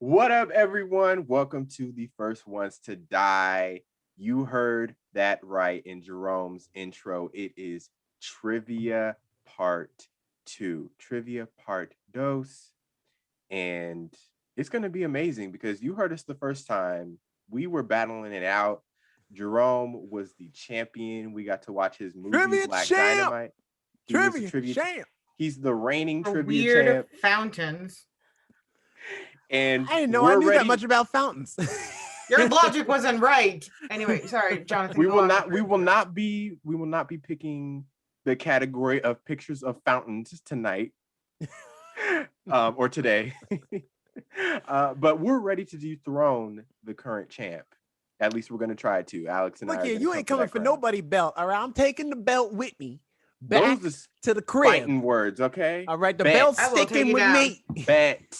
What up, everyone? Welcome to the First Ones to Die. You heard that right in Jerome's intro. It is Trivia Part 2. Trivia Part Dos. And it's going to be amazing because you heard us the first time. We were battling it out. Jerome was the champion. We got to watch his movie, Trivia Black champ! Dynamite. He was the Trivia champ! He's the reigning For trivia weird champ. fountains. And I didn't know I knew that much about fountains. Your logic wasn't right. Anyway, sorry, Jonathan. We will not be picking the category of pictures of fountains tonight. Or today. But we're ready to dethrone the current champ. At least we're gonna try to. Alex and Look I. here, you ain't coming for nobody belt. All right, I'm taking the belt with me back to the crib. Fighting words, okay? All right, the belt's sticking with me. Bet.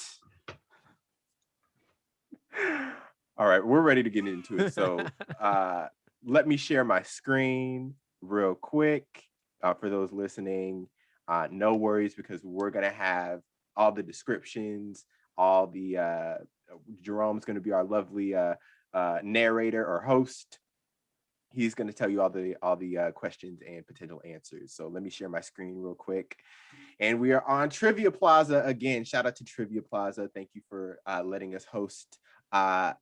All right, we're ready to get into it. So let me share my screen real quick. For those listening, no worries, because we're going to have all the descriptions, all the Jerome's going to be our lovely narrator or host. He's going to tell you all the questions and potential answers. So let me share my screen real quick. And we are on Trivia Plaza again. Shout out to Trivia Plaza. Thank you for letting us host our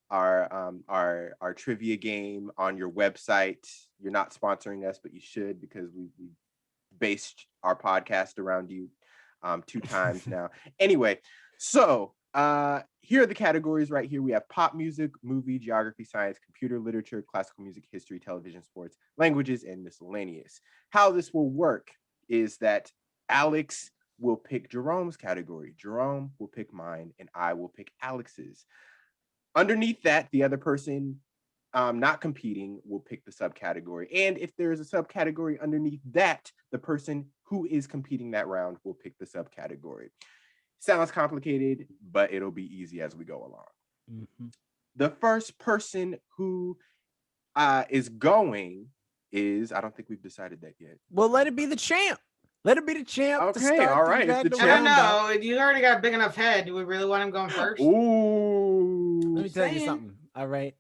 trivia game on your website. You're not sponsoring us, but you should, because we based our podcast around you 2 times now. Anyway, so here are the categories right here. We have pop music, movie, geography, science, computer, literature, classical music, history, television, sports, languages, and miscellaneous. How this will work is that Alex will pick Jerome's category, Jerome will pick mine, and I will pick Alex's. Underneath that, the other person not competing will pick the subcategory. And if there is a subcategory underneath that, the person who is competing that round will pick the subcategory. Sounds complicated, but it'll be easy as we go along. Mm-hmm. The first person who is going is, I don't think we've decided that yet. Well, let it be the champ. Let it be the champ. Okay, all right. I don't know. You already got a big enough head. Do we really want him going first? Ooh. Let me tell you something. All right.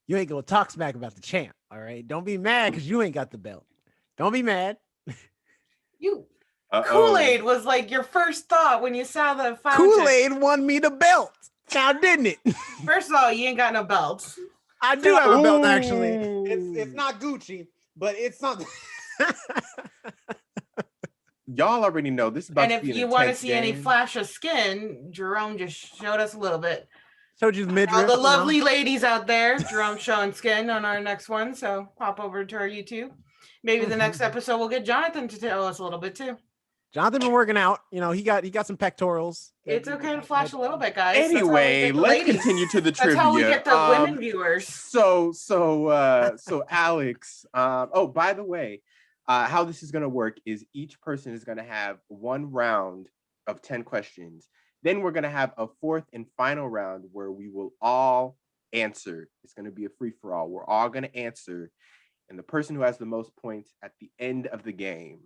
You ain't gonna talk smack about the champ. All right. Don't be mad because you ain't got the belt. Don't be mad. Kool-Aid was like your first thought when you saw the fountain. Kool-Aid won me the belt. Now, didn't it? First of all, you ain't got no belt. I do have a belt, actually. It's not Gucci, but it's something. Y'all already know this is about to be an intense game. And if you want to see any flash of skin, Jerome just showed us a little bit. Showed you the midriff. All the lovely ladies out there, Jerome showing skin on our next one. So pop over to our YouTube. Maybe the next episode we'll get Jonathan to tell us a little bit too. Jonathan been working out. You know, he got some pectorals. It's okay to flash a little bit, guys. Anyway, let's continue to the trivia. That's how we get the women viewers. So Alex. Oh, by the way, how this is going to work is each person is going to have one round of 10 questions. Then we're going to have a fourth and final round where we will all answer. It's going to be a free-for-all. We're all going to answer. And the person who has the most points at the end of the game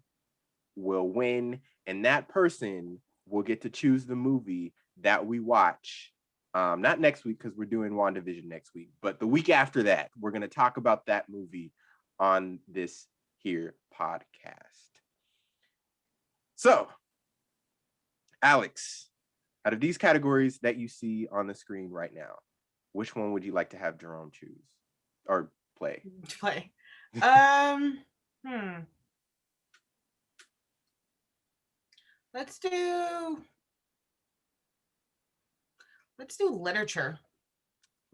will win. And that person will get to choose the movie that we watch. Not next week, because we're doing WandaVision next week. But the week after that, we're going to talk about that movie on this here podcast. So, Alex, out of these categories that you see on the screen right now, which one would you like to have Jerome choose or play? Let's do literature.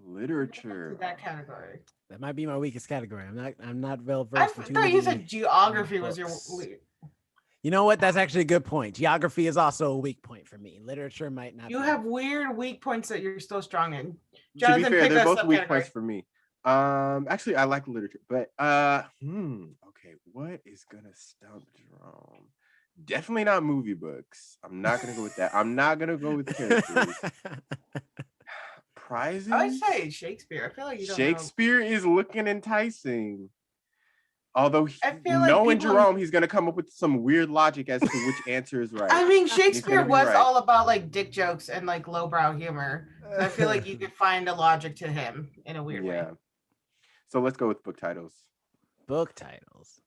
Literature. That category. That might be my weakest category. I'm not well versed. I thought you said geography was your. You know what? That's actually a good point. Geography is also a weak point for me. Literature might not. You have weird weak points that you're still strong in. Jonathan, to be fair, they're both weak points for me. Actually, I like literature, but okay, what is gonna stump Jerome? Definitely not movie books. I'm not gonna go with that. I'm not gonna go with characters. Prizes? I would say Shakespeare. I feel like you don't Shakespeare is looking enticing. Although I feel like knowing people- Jerome, he's gonna come up with some weird logic as to which answer is right. I mean, He's Shakespeare gonna be was right. all about like dick jokes and like lowbrow humor. So I feel like you could find a logic to him in a weird way. So let's go with book titles. Book titles.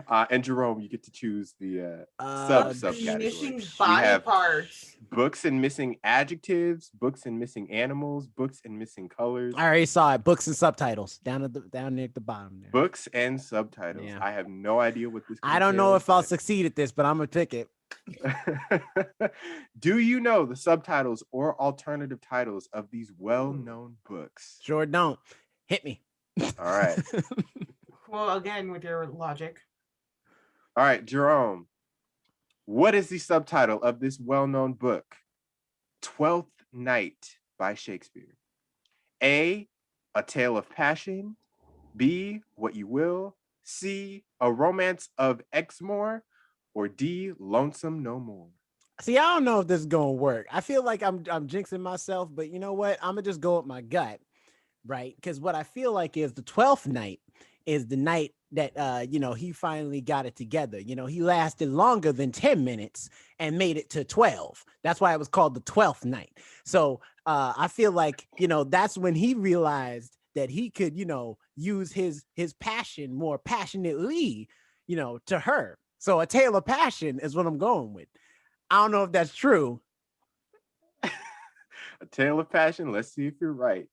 And Jerome, you get to choose the Missing subcategories. body We have parts. books and missing adjectives, books and missing animals, books and missing colors. I already saw it. Books and subtitles down near the bottom there. Books and subtitles. Yeah. I have no idea what this. I don't know if I'll entails, succeed at this, but I'm gonna pick it. but- Do you know the subtitles or alternative titles of these well-known books? Sure don't. Hit me. All right. Well, again, with your logic. All right, Jerome. What is the subtitle of this well-known book? 12th Night by Shakespeare. A Tale of Passion. B, What You Will. C, A Romance of Exmoor. Or D, Lonesome No More. See, I don't know if this is gonna work. I feel like I'm jinxing myself, but you know what? I'm gonna just go with my gut, right? Because what I feel like is the 12th night is the night that he finally got it together. He lasted longer than 10 minutes and made it to 12. That's why it was called the 12th night. So I feel like that's when he realized that he could use his passion more passionately to her. So A Tale of Passion is what I'm going with. I don't know if that's true. A Tale of Passion. Let's see if you're right.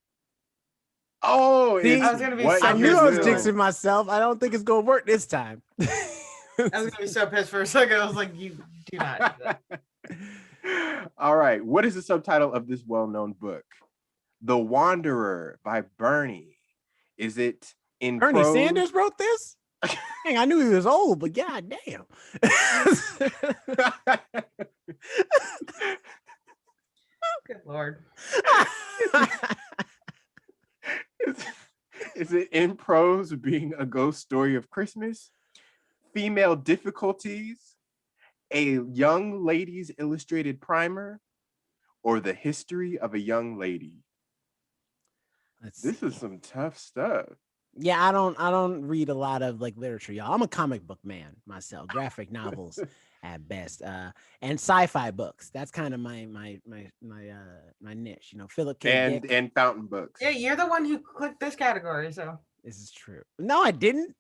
Oh, See, I was gonna be What so I You knew I was Will. jinxing myself. I don't think it's gonna work this time. I was gonna be so pissed for a second. I was like, you do not do that. All right. What is the subtitle of this well-known book? The Wanderer by Bernie. Is it in Bernie prose? Sanders wrote this? Dang, I knew he was old, but god damn. Good Lord. Is it in prose, being a ghost story of Christmas? Female difficulties? A young lady's illustrated primer? Or the history of a young lady? This is some tough stuff. Yeah, I don't read a lot of like literature, y'all. I'm a comic book man myself, graphic novels at best, and sci-fi books. That's kind of my niche. Philip K. Dick. And fountain books. Yeah, you're the one who clicked this category, so This is true. No, I didn't.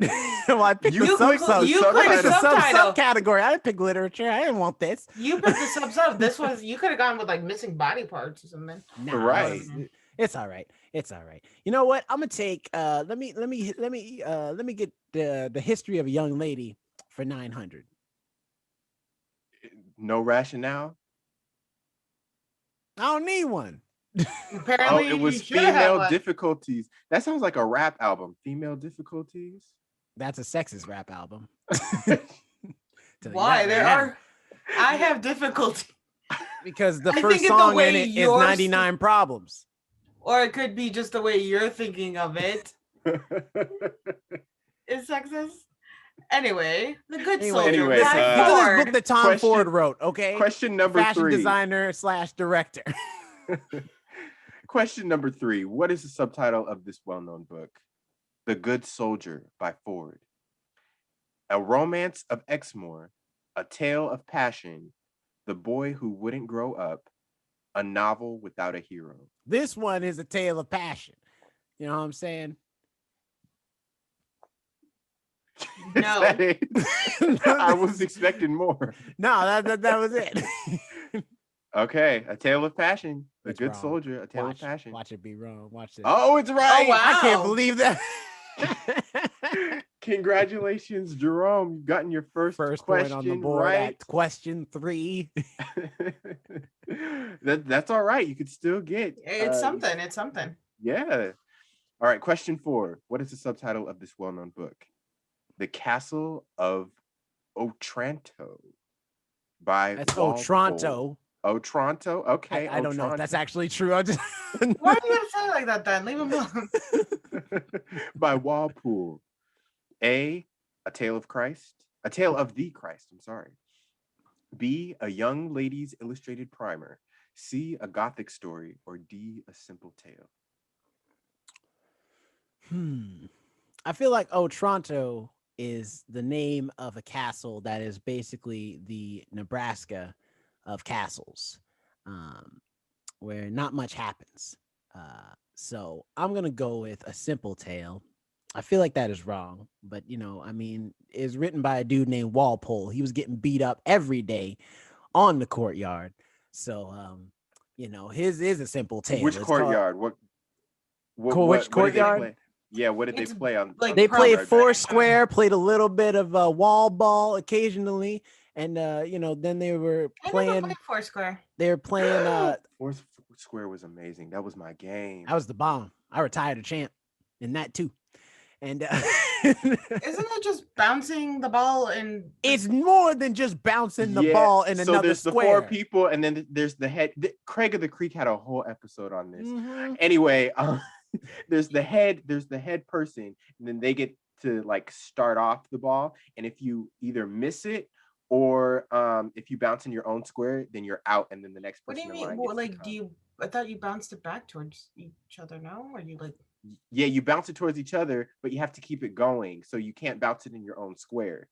Well, I picked You the clicked the subtitle. subcategory. I didn't pick literature. I didn't want this. you picked the sub. This was you could have gone with like missing body parts or something. Nah, Right. It's all right. It's all right. You know what? I'm gonna take. Let me get the history of a young lady for 900. No rationale. I don't need one. Apparently, It was you should have female one. difficulties. That sounds like a rap album. Female difficulties. That's a sexist rap album. Tell you Why that there right now. are? I have difficulty, Because the I first think it's the song in way it is yours- 99 Problems. or it could be just the way you're thinking of it. Is sexist? Anyway, the good Anyway, soldier. Anyway, this, Guy this is this Fawkes. book that Tom Question- Ford wrote. Okay, Question number fashion 3. designer / director. Question number 3. What is the subtitle of this well-known book? The Good Soldier by Ford. A Romance of Exmoor. A Tale of Passion. The Boy Who Wouldn't Grow Up. A Novel Without a Hero. This one is a tale of passion. You know what I'm saying? Is No. that it? I was expecting more. No, that was it. Okay, A Tale of Passion. The It's Good wrong. Soldier. A Tale of Passion. Watch it be wrong. Watch this. Oh, it's right. wow. I can't believe that. Congratulations, Jerome. You've gotten your first First question point on the board right. at question 3. That's all right. You could still get It's something. It's something. Yeah. All right. Question 4. What is the subtitle of this well-known book? The Castle of Otranto by That's Walpole. Otranto. Otranto. Okay. I don't know if that's Otranto. actually true. I just Why do you have to say it like that then? Leave him alone. by Walpole. A Tale of Christ. A Tale of the Christ. I'm sorry. B, A Young Lady's Illustrated Primer. C, A Gothic Story. Or D, A Simple Tale. I feel like Otranto is the name of a castle that is basically the Nebraska of castles, where not much happens. So I'm gonna go with A Simple Tale. I feel like that is wrong, but I mean, it's written by a dude named Walpole. He was getting beat up every day on the courtyard. So his is A Simple Tale. Which It's courtyard? which What did they courtyard? play? Yeah, what did they It's play on? like On They the played courtyard? Foursquare, played a little bit of wall ball occasionally, and then they were I never playing. played Foursquare. They were playing. Foursquare was amazing. That was my game. I was the bomb. I retired a champ in that too, and Isn't it just bouncing the ball and it's more than just bouncing the Yeah, ball in so another there's the square. 4 people, and then there's the head. Craig of the Creek had a whole episode on this. Mhm. Anyway, there's the head person, and then they get to like start off the ball, and if you either miss it or if you bounce in your own square, then you're out, and then the next what do person you in mean? line Well, gets to like, come. I thought you bounced it back towards each other, no? Or you like Yeah, you bounce it towards each other, but you have to keep it going, so you can't bounce it in your own square.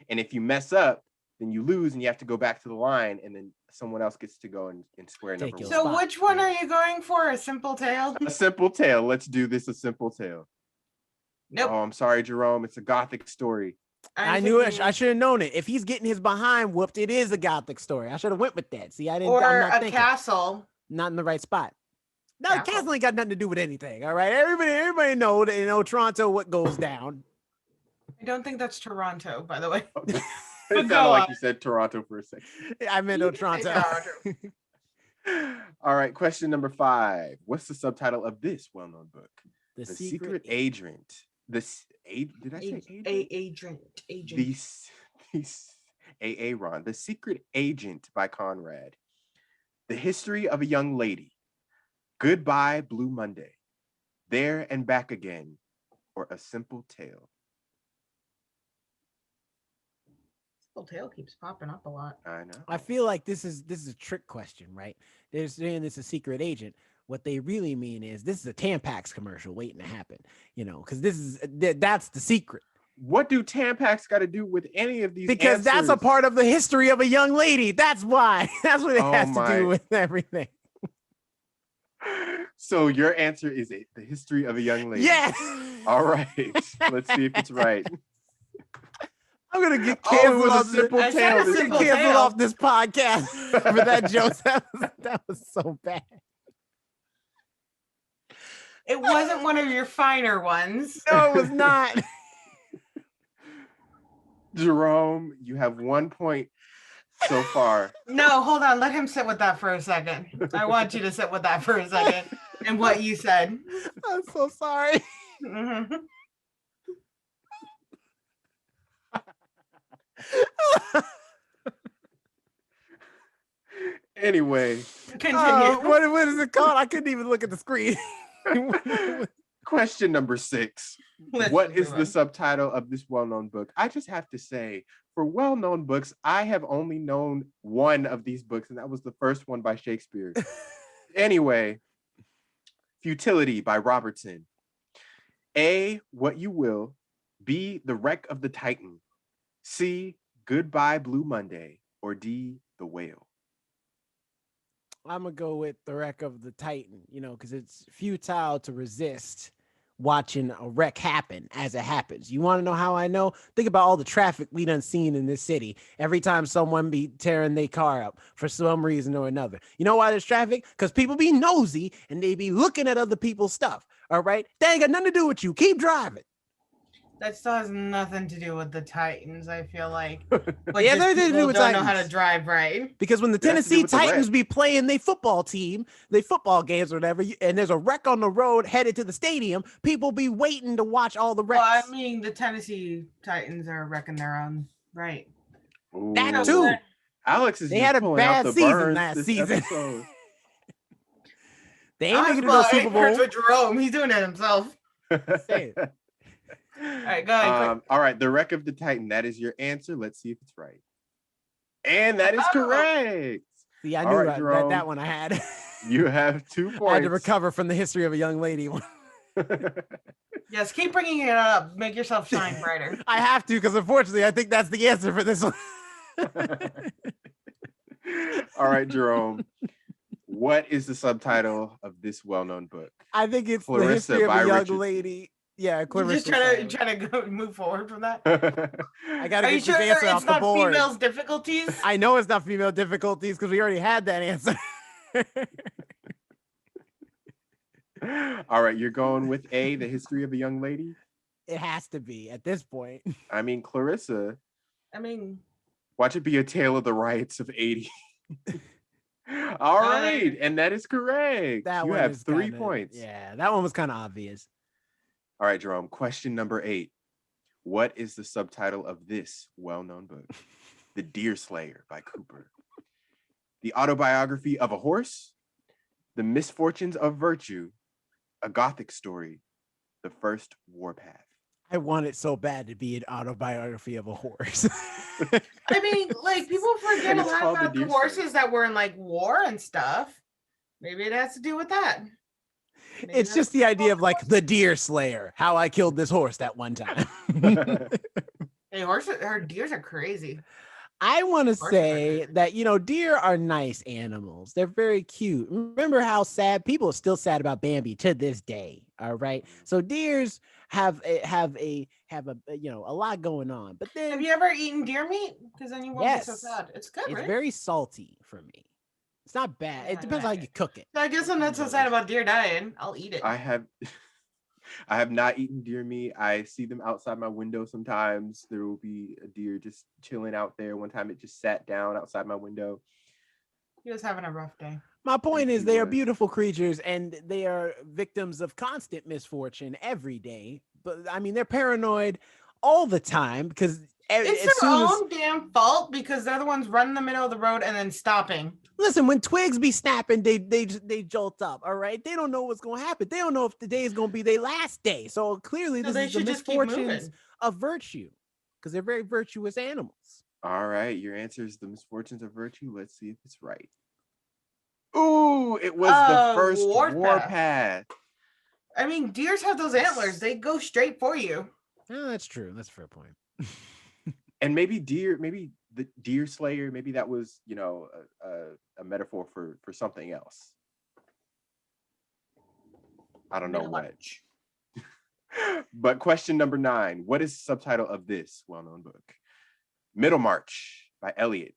And if you mess up, then you lose, and you have to go back to the line, and then someone else gets to go in square Take number your 1. So spot. which one Yeah. are you going for? A Simple Tale? A Simple Tale. Let's do this. A Simple Tale. Nope. Oh, I'm sorry, Jerome. It's a Gothic story. I knew it. I should have known it. If he's getting his behind whooped, it is a Gothic story. I should have went with that. See, I didn't. Or I'm not a thinking. castle. Not in the right spot. No, Castle. castle ain't got nothing to do with anything. All right, everybody know that Toronto what goes down. I don't think that's Toronto, by the way. It But sounded go like on. you said Toronto for a second. I meant Toronto. All right, question number 5. What's the subtitle of this well-known book? The The Secret Agent. Did I say agent? Agent. Ron. The Secret Agent by Conrad. The History of a Young Lady. Goodbye, Blue Monday. There and Back Again. Or A Simple Tale. Simple Tale keeps popping up a lot. I know. I feel like this is a trick question, right? They're saying it's a secret agent. What they really mean is this is a Tampax commercial waiting to happen, because that's the secret. What do Tampax got to do with any of these Because that's a answers? part of the history of a young lady. That's why. That's what it Oh has to my. do with everything. So your answer is it, the history of a young lady. Yes. All right. Let's see if it's right. I'm gonna get Oh, it canceled, was a off, simple I said tale. a This simple is- canceled tale. off this podcast for that joke. That was so bad. It wasn't one of your finer ones. No, it was not. Jerome, you have 1 point so far. No, hold on. Let him sit with that for a second. I want you to sit with that for a second and what you said. I'm so sorry. Mhm. Anyway, Continue. What is it called? I couldn't even look at the screen. question number 6. Let's What move is the on. subtitle of this well-known book? I just have to say, for well-known books, I have only known one of these books, and that was the first one by Shakespeare. Anyway, Futility by Robertson. A, What You Will. B, The Wreck of the Titan. C, Goodbye, Blue Monday. Or D, The Whale. I'm gonna go with The Wreck of the Titan, because it's futile to resist watching a wreck happen as it happens. You want to know how I know? Think about all the traffic we done seen in this city. Every time someone be tearing their car up for some reason or another. You know why there's traffic? Because people be nosy and they be looking at other people's stuff. All right? They ain't got nothing to do with you. Keep driving. That still has nothing to do with the Titans, I feel like. But But yeah, just they do people with don't know how Titans. to drive right. Because when the It has to do Tennessee with the Titans wreck. be playing their football team, they football games or whatever, and there's a wreck on the road headed to the stadium, people be waiting to watch all the wrecks. Well, I mean, the Tennessee Titans are wrecking their own right. That Ooh. too. Alex is They just had a pulling out bad the season burns last this season. episode. They ain't making it to the Super Hurts Bowl. with Jerome. He's doing it himself. Say it. All right, go ahead. All right, The Wreck of the Titan. That is your answer. Let's see if it's right. And that is Oh. correct. See, I All knew right, that Jerome. one I had. You have 2 I had points. to recover from the history of a young lady. Yes, keep bringing it up. Make yourself shine brighter. I have to, because unfortunately, I think that's the answer for this one. All right, Jerome. What is the subtitle of this well-known book? I think it's Clarissa the history of by a young Richardson. lady. Yeah, You're Clarissa. just trying to go move forward from that. I gotta Are you get sure this answer it's off the not board. females' difficulties? I know it's not female difficulties because we already had that answer. All right, you're going with A, the history of a young lady? It has to be at this point. I mean, Clarissa, I mean, watch it be a tale of the riots of 80. All right, and that is correct. That you one have is 3 kinda, points. Yeah, that one was kind of obvious. All right, Jerome, question number 8. What is the subtitle of this well-known book? The Deer Slayer by Cooper. The autobiography of a horse, The Misfortunes of Virtue, A Gothic Story, The First Warpath. I want it so bad to be an autobiography of a horse. I mean, like people forget And a it's lot called The about the Deer horses Slayer. that were in like war and stuff. Maybe it has to do with that. Maybe It's just the idea of like the deer slayer, how I killed this horse that one time. Hey, horses or deers are crazy. I want to Horses are say crazy. that, you know, deer are nice animals. They're very cute. Remember how sad people are still sad about Bambi to this day. All right. So deers have a you know, a lot going on. But then Have you ever eaten deer meat? Because then you won't be so Yes. sad. It's good, it's right? very salty for me. It's not bad. Yeah, It depends how yeah. you cook it. So I guess I'm not so sad about deer dying. I'll eat it. I have not eaten deer meat. I see them outside my window sometimes. There will be a deer just chilling out there. One time it just sat down outside my window. He was having a rough day. My point is he they are was. beautiful creatures and they are victims of constant misfortune every day. But I mean, they're paranoid all the time because It's their own damn fault because they're the ones running the middle of the road and then stopping. Listen, when twigs be snapping, they jolt up. All right, they don't know what's going to happen. They don't know if the day is going to be their last day. So clearly, So this they is the should just keep misfortunes moving. of virtue because they're very virtuous animals. All right, your answer is The Misfortunes of Virtue. Let's see if it's right. Ooh, it was the first warpath. I mean, deers have those antlers. They go straight for you. Oh, that's true. That's a fair point. And maybe the deer slayer, maybe that was, you know, a metaphor for something else. I don't know what. But question number 9, what is the subtitle of this well-known book? Middlemarch by Eliot.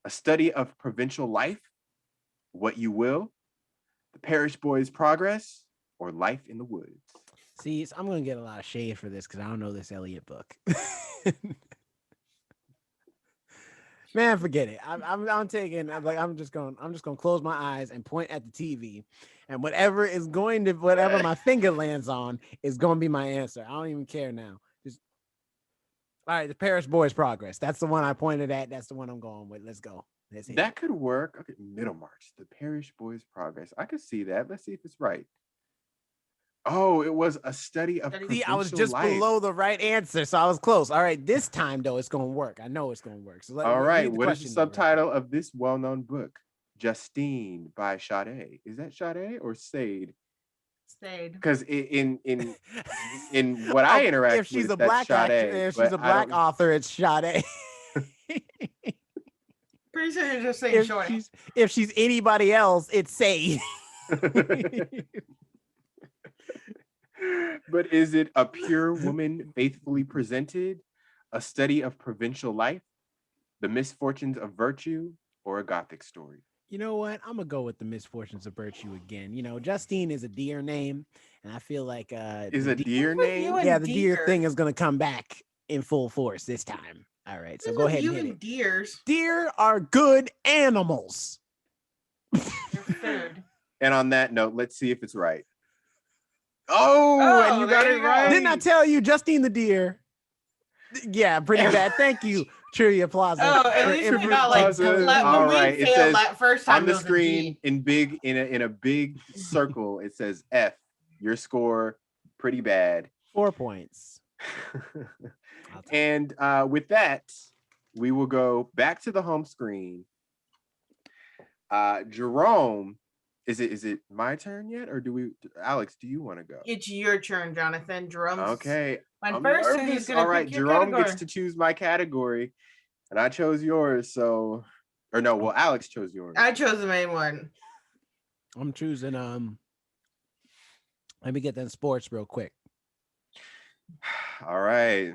A study of provincial life, What You Will, The Parish Boy's Progress, or Life in the Woods. See, so I'm going to get a lot of shade for this because I don't know this Eliot book. Man, forget it. I'm just gonna close my eyes and point at the TV, and whatever my finger lands on is gonna be my answer. I don't even care now. Just all right, The Parish Boy's Progress. That's the one I pointed at. That's the one I'm going with. Let's go. That could work. Okay, Middlemarch, The Parish Boy's Progress. I could see that. Let's see if it's right. Oh, it was a study of provincial I was just life. below the right answer, so I was close. All right, this time though, it's gonna work. I know it's gonna work. So all right, what is the subtitle of this well-known book? Justine by Sade. Is that Sade or Sade? Sade. Because in what I interact if she's with, a black Sade, if she's a black author, it's Sade. Pretty sure you're just saying shorty. If she's anybody else, it's Sade. But is it A Pure Woman Faithfully Presented, A Study of Provincial Life, The Misfortunes of Virtue, or A Gothic Story? You know what? I'm gonna go with The Misfortunes of Virtue again. You know, Justine is a deer name, and I feel like is a deer name? Yeah, the deer thing is gonna come back in full force this time. All right, so go ahead and hit it. Deers. Deer are good animals. They're food. And on that note, let's see if it's right. Oh, and you got it right. Didn't I tell you, Justine the deer? Yeah, pretty bad. Thank you, Trivia Plaza. Oh, at least we got like all right. It says first time on the screen in a big circle. It says F. Your score pretty bad. 4 points. And with that, we will go back to the home screen. Jerome Is it my turn yet, or Alex, do you want to go? It's your turn, Jonathan. Jerome's Okay. went I'm first, so he's nervous. gonna All right, pick your Jerome category. gets to choose my category, and I chose yours. So, or no, well, Alex chose yours. I chose the main one. I'm choosing. Let me get that sports real quick. All right.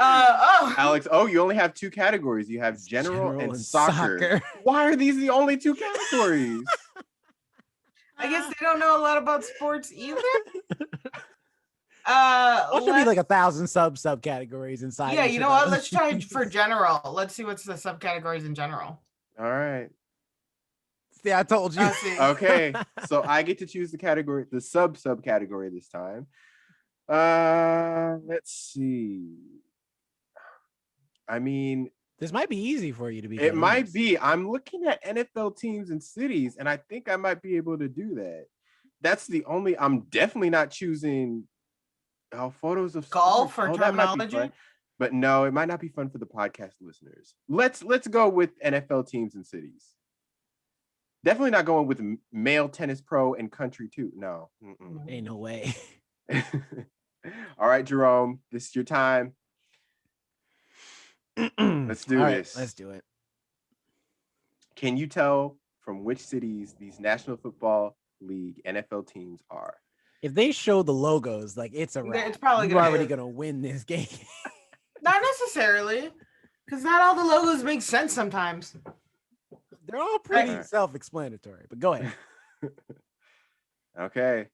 Alex, you only have 2 categories. You have general and soccer. Why are these the only 2 categories? I guess they don't know a lot about sports either. What should be like 1,000 subcategories inside? Yeah, you know what? Let's try for general. Let's see what's the subcategories in general. All right. See, I told you. Okay, so I get to choose the category, the subcategory this time. Let's see. I mean, this might be easy for you to be. It might be. I'm looking at NFL teams and cities, and I think I might be able to do that. That's the only. I'm definitely not choosing photos of golf sports. or terminology. But no, it might not be fun for the podcast listeners. Let's go with NFL teams and cities. Definitely not going with male tennis pro and country too. No. Ain't no way. All right, Jerome, this is your time. Let's do this. Let's do it. Can you tell from which cities these National Football League NFL teams are? If they show the logos, like it's a wrap. It's probably already gonna win this game. Not necessarily, because not all the logos make sense sometimes. They're all pretty self-explanatory, but go ahead. Okay.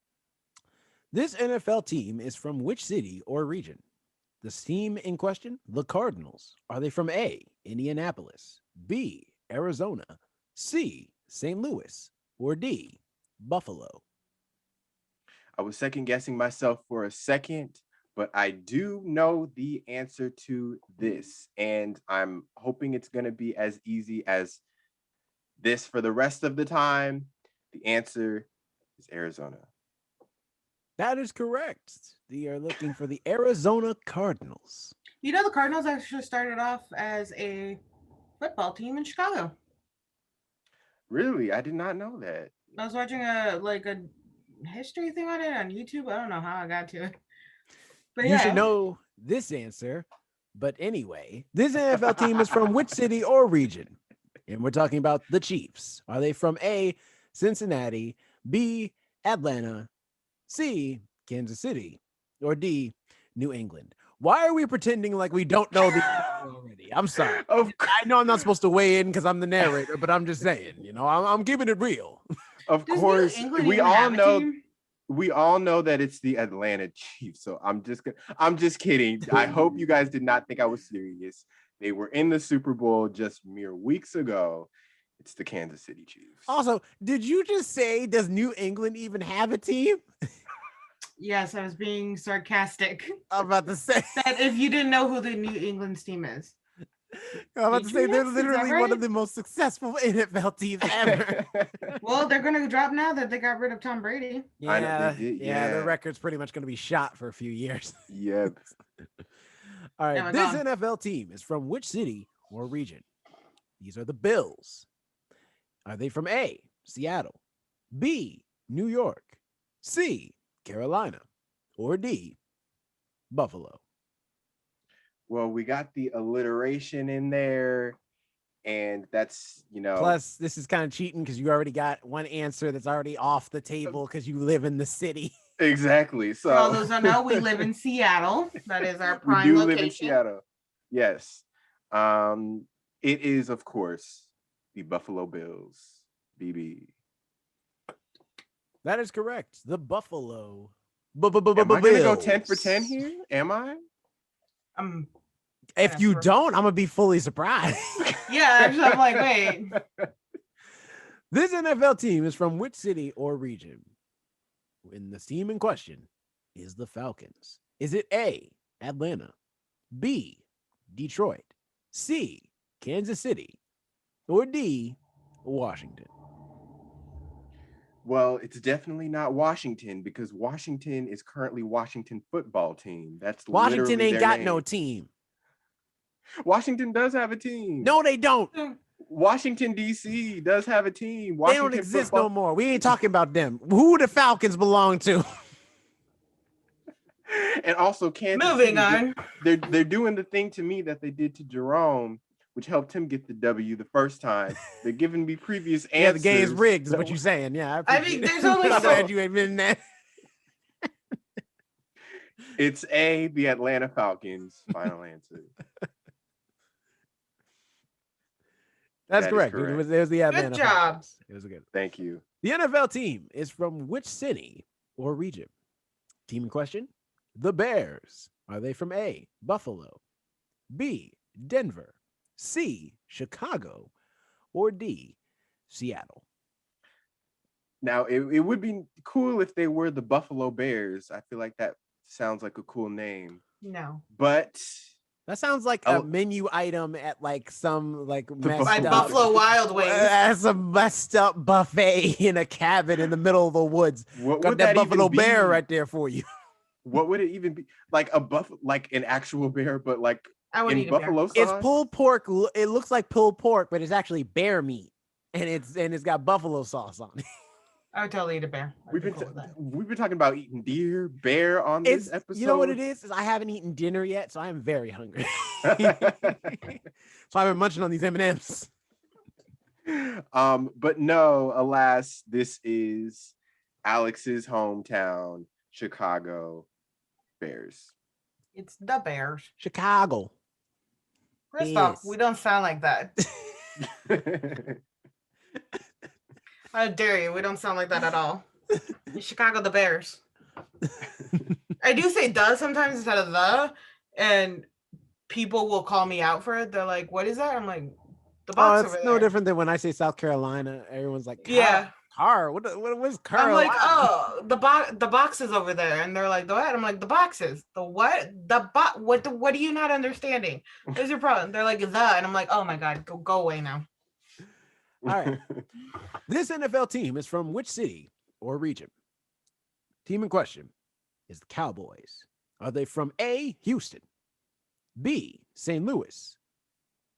This NFL team is from which city or region? The team in question, the Cardinals. Are they from A, Indianapolis, B, Arizona, C, St. Louis, or D, Buffalo? I was second guessing myself for a second, but I do know the answer to this, and I'm hoping it's going to be as easy as this for the rest of the time. The answer is Arizona. That is correct. They are looking for the Arizona Cardinals. You know, the Cardinals actually started off as a football team in Chicago. Really? I did not know that. I was watching a history thing on it on YouTube. I don't know how I got to it. But you should know this answer. But anyway, this NFL team is from which city or region? And we're talking about the Chiefs. Are they from A, Cincinnati, B, Atlanta, C, Kansas City, or D, New England? Why are we pretending like we don't know the already? I'm sorry. I know I'm not supposed to weigh in because I'm the narrator, but I'm just saying, I'm keeping it real. Of course, we all know that it's the Atlanta Chiefs. So I'm just kidding. I hope you guys did not think I was serious. They were in the Super Bowl just mere weeks ago. It's the Kansas City Chiefs. Also, did you just say, does New England even have a team? Yes, I was being sarcastic. I'm about to say that if you didn't know who the New England team is. I'm about to say they're literally one of the most successful NFL teams ever. Well, they're going to drop now that they got rid of Tom Brady. Yeah, their record's pretty much going to be shot for a few years. Yep. All right, this NFL team is from which city or region? These are the Bills. Are they from A, Seattle, B, New York, C, Carolina, or D, Buffalo? Well, we got the alliteration in there, and that's, Plus, this is kind of cheating because you already got one answer that's already off the table because you live in the city. Exactly. So, for all those who know, we live in Seattle. That is our prime location. We do live in Seattle. Yes. It is, of course, the Buffalo Bills. BB. That is correct. The Buffalo Am I going to go 10 for 10 here? Am I? If you don't, I'm going to be fully surprised. Yeah, I'm like, wait. This NFL team is from which city or region? When the team in question is the Falcons. Is it A, Atlanta, B, Detroit, C, Kansas City, or D, Washington? Well, it's definitely not Washington because Washington is currently Washington football team. That's Washington ain't got no team. Washington does have a team. No, they don't. Washington D.C. does have a team. They Washington don't exist football. no more. We ain't talking about them. Who the Falcons belong to? And also Kansas Moving City. on. They're doing the thing to me that they did to Jerome, which helped him get the W the first time. They're giving me previous answers. Yeah, the game's rigged, is what you're saying. Yeah, I mean, there's only I'm so glad you admitting that. It's A, the Atlanta Falcons. Final answer. That's That is correct. correct. It was the Atlanta Good job. Falcons. It was a good. Thank you. The NFL team is from which city or region? Team in question, the Bears. Are they from A, Buffalo, B, Denver, C, Chicago, or D, Seattle? Now, it would be cool if they were the Buffalo Bears. I feel like that sounds like a cool name. no. But That sounds like a menu item at like some like messed Like up, Buffalo Wild Wings. as a messed up buffet in a cabin in the middle of the woods. what Got would that that Buffalo even Bear be? right there for you. What would it even be? Like like an actual bear, but like I would in eat a bear. buffalo sauce? It's pulled pork. It looks like pulled pork, but it's actually bear meat, and it's got buffalo sauce on it. I would totally eat a bear. I'd We've be been cool with that. we've been talking about eating deer, bear on this episode. You know what it is I haven't eaten dinner yet, so I am very hungry. So I've been munching on these M&Ms. But no, alas, this is Alex's hometown, Chicago Bears. It's the Bears. Chicago. First off, Yes. we don't sound like that. How dare you? We don't sound like that at all. In Chicago, the Bears. I do say "the" sometimes instead of "the," and people will call me out for it. They're like, "What is that?" I'm like, "The box It's over no there." different than when I say South Carolina. Everyone's like, Yeah. Car. What's car? I'm like, "Oh, the box is over there," and they're like, "The what?" I'm like, "The boxes. The what? The box? What are you not understanding? What's your problem?" They're like, "The," and I'm like, "Oh my god, go away now." All right. This NFL team is from which city or region? Team in question is the Cowboys. Are they from A, Houston, B, St. Louis,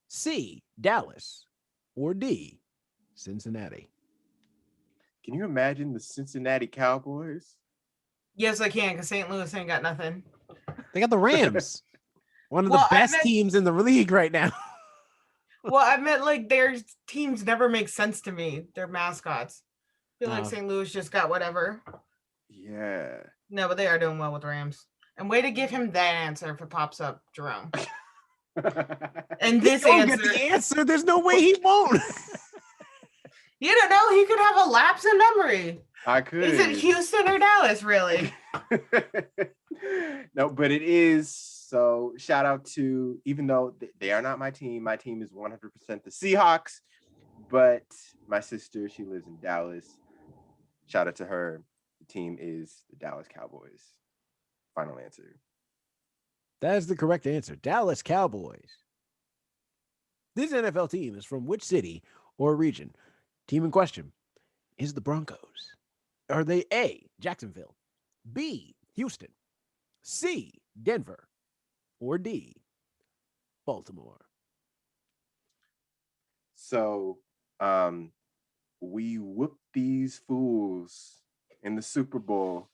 C, Dallas, or D, Cincinnati? Can you imagine the Cincinnati Cowboys? Yes, I can, because St. Louis ain't got nothing. They got the Rams, one of Well, the best teams in the league right now. Well, I meant like their teams never make sense to me. Their mascots. I feel like Oh. St. Louis just got whatever. Yeah. No, but they are doing well with Rams. And way to give him that answer if it pops up, Jerome. And this He'll answer, get the answer. There's no way he won't. you don't know. He could have a lapse in memory. I could. Is it Houston or Dallas, really? No, but it is. So shout out to, even though they are not my team is 100% the Seahawks, but my sister, she lives in Dallas. Shout out to her. The team is the Dallas Cowboys. Final answer. That is the correct answer. Dallas Cowboys. This NFL team is from which city or region? Team in question is the Broncos. Are they A, Jacksonville, B, Houston, C, Denver, or D, Baltimore? So we whooped these fools in the Super Bowl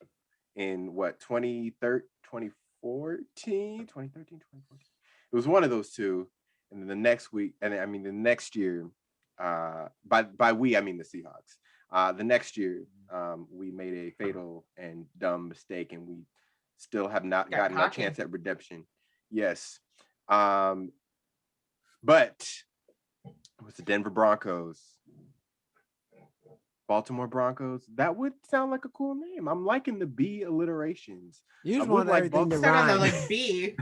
in what, 2013, 2014? It was one of those two. And then the next week, and I mean the next year, by we I mean the Seahawks. The next year, we made a fatal and dumb mistake, and we still have not gotten our chance at redemption. Yes. But it was the Denver Broncos. Baltimore Broncos. That would sound like a cool name. I'm liking the B alliterations. You just want everything to Sound rhyme. like B.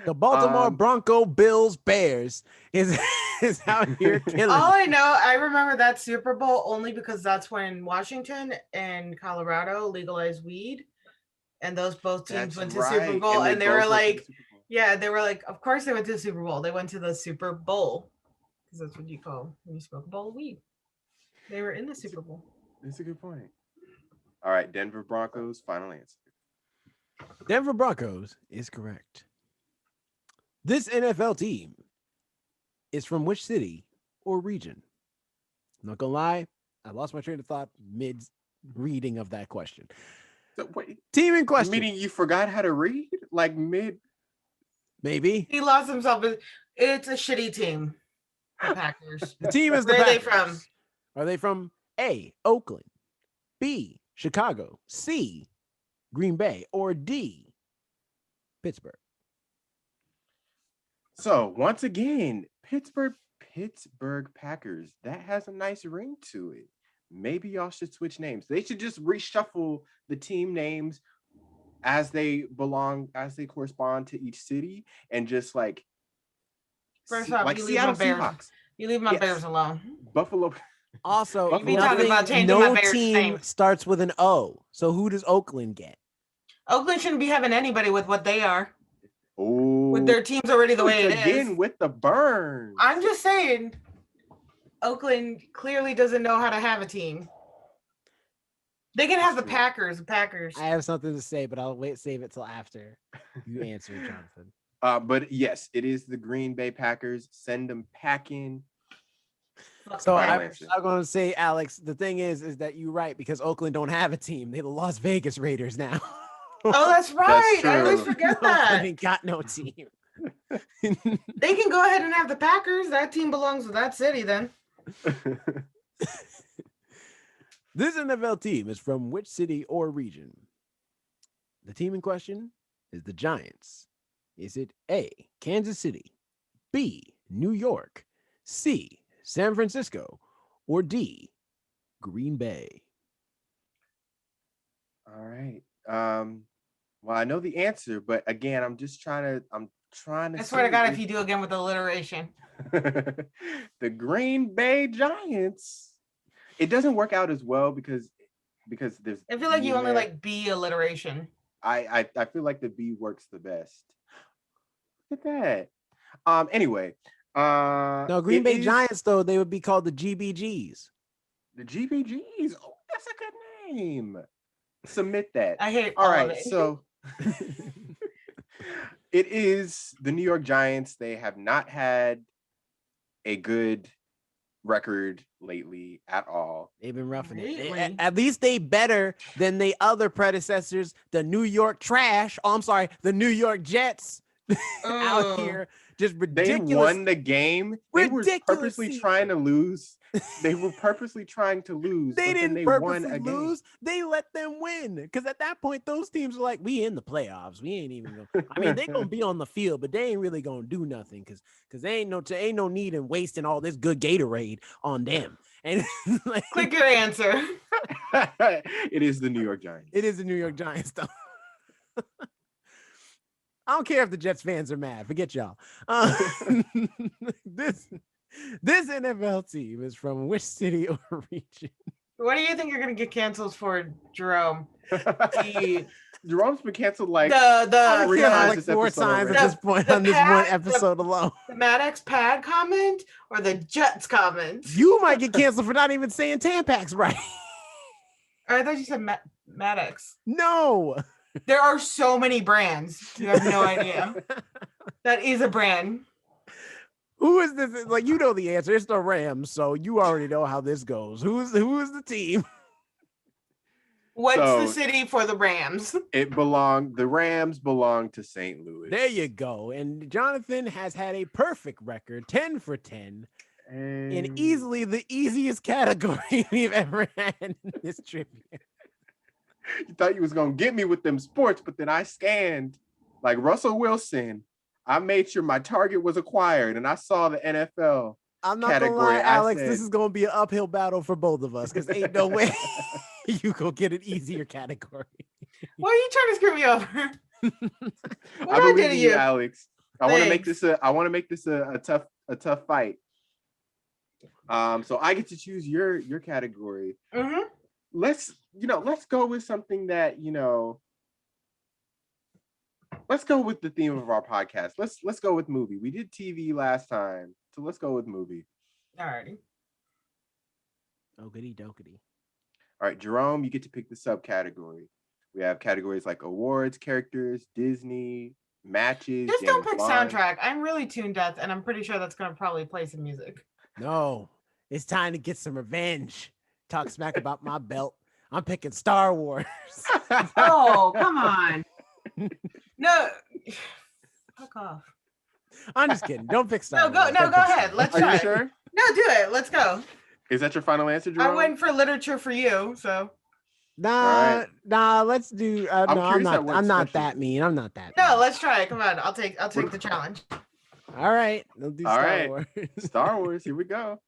The Baltimore Bronco Bills Bears is out here killing. All I know, I remember that Super Bowl only because that's when Washington and Colorado legalized weed, and those both teams went to Super Bowl, and they were like, yeah, they were like, of course they went to the Super Bowl. They went to the Super Bowl because that's what you call when you smoke a bowl of weed. They were in the Super Bowl. That's a good point. All right, Denver Broncos, final answer. Denver Broncos is correct. This NFL team is from which city or region? I'm not gonna lie, I lost my train of thought mid reading of that question. So wait, Team in question. meaning you forgot how to read? Like mid? Maybe. He lost himself. It's a shitty team. The Packers. The team is Where the are they Packers. from? Are they from A, Oakland, B, Chicago, C, Green Bay, or D, Pittsburgh? So once again, Pittsburgh Packers. That has a nice ring to it. Maybe y'all should switch names. They should just reshuffle the team names as they correspond to each city, and just like First off, like you Seattle leave my Bears. Seahawks. You leave my Bears alone. Buffalo. Also, You be talking about changing no my Bears team name. starts with an O. So who does Oakland get? Oakland shouldn't be having anybody with what they are. Oh, with their teams already the way it is. Again with the burn. I'm just saying, Oakland clearly doesn't know how to have a team. They can have the Packers. I have something to say, but I'll save it till after you answer, Jonathan. But yes, it is the Green Bay Packers. Send them packing. So I'm going to say, Alex, the thing is that you're right, because Oakland don't have a team. They're the Las Vegas Raiders now. Oh, that's right. I always forget that. Oakland ain't got no team. They can go ahead and have the Packers. That team belongs to that city then. This NFL team is from which city or region? The team in question is the Giants. Is it A, Kansas City, B, New York, C, San Francisco, or D, Green Bay? All right. Well, I know the answer, but again, I'm trying to. I swear to God, if you do again with alliteration. The Green Bay Giants. It doesn't work out as well because there's. I feel like you only like B alliteration. I feel like the B works the best. Look at that. Anyway. No, Green Bay Giants, though, they would be called the GBGs. The GBGs. Oh, that's a good name. Submit that. I hate all all right, of it. So it is the New York Giants. They have not had a good record lately at all. They've been roughing it. At least they better than the other predecessors, the New York Trash. Oh, I'm sorry, the New York Jets out here. Just ridiculous. They won the game. They were purposely season. trying to lose. They were purposely trying to lose. They didn't they purposely won lose. They let them win. Because at that point, those teams were like, we in the playoffs. We ain't even going. I mean, they're going to be on the field, but they ain't really going to do nothing because they ain't no need in wasting all this good Gatorade on them. And like, click your answer. It is the New York Giants. It is the New York Giants, though. I don't care if the Jets fans are mad. Forget y'all. This NFL team is from which city or region? What do you think you're going to get canceled for, Jerome? Jerome's been canceled like like 4 times at this point on this one episode alone. The Maddox pad comment or the Jets comment? You might get canceled for not even saying Tampax right. I thought you said Maddox. No. There are so many brands. You have no idea. That is a brand. Who is this? Like, you know the answer. It's the Rams, so you already know how this goes. Who is the team? What's the city for the Rams? The Rams belong to St. Louis. There you go. And Jonathan has had a perfect record, 10 for 10. In easily the easiest category we've ever had in this trivia. You thought you was gonna get me with them sports, but then I scanned like Russell Wilson. I made sure my target was acquired, and I saw the NFL. I'm not gonna lie, Alex. This is gonna be an uphill battle for both of us because ain't no way you go get an easier category. Why are you trying to screw me over? I believe in you, Alex. I want to make this a tough fight. So I get to choose your category. Mm-hmm. Let's go with something that, let's go with the theme of our podcast. Let's go with movie. We did TV last time, so let's go with movie. Alrighty. Okey dokey. All right, Jerome, you get to pick the subcategory. We have categories like awards, characters, Disney, matches. Just don't James pick Bond. soundtrack. I'm really tune deaf, and I'm pretty sure that's gonna probably play some music. No, it's time to get some revenge. Talk smack about my belt. I'm picking Star Wars. Oh, come on. No, fuck off. I'm just kidding. Don't pick Star Wars. No, Don't go pick ahead. Star Wars. Let's Are try. you sure? No, do it. Let's go. Is that your final answer, Jerome? I went for literature for you, so. Nah, let's do. No, I'm not. I'm not that mean. I'm not that. No, mean. let's try it. Come on, I'll take the challenge. All right, we'll do Star Wars. Star Wars. Here we go.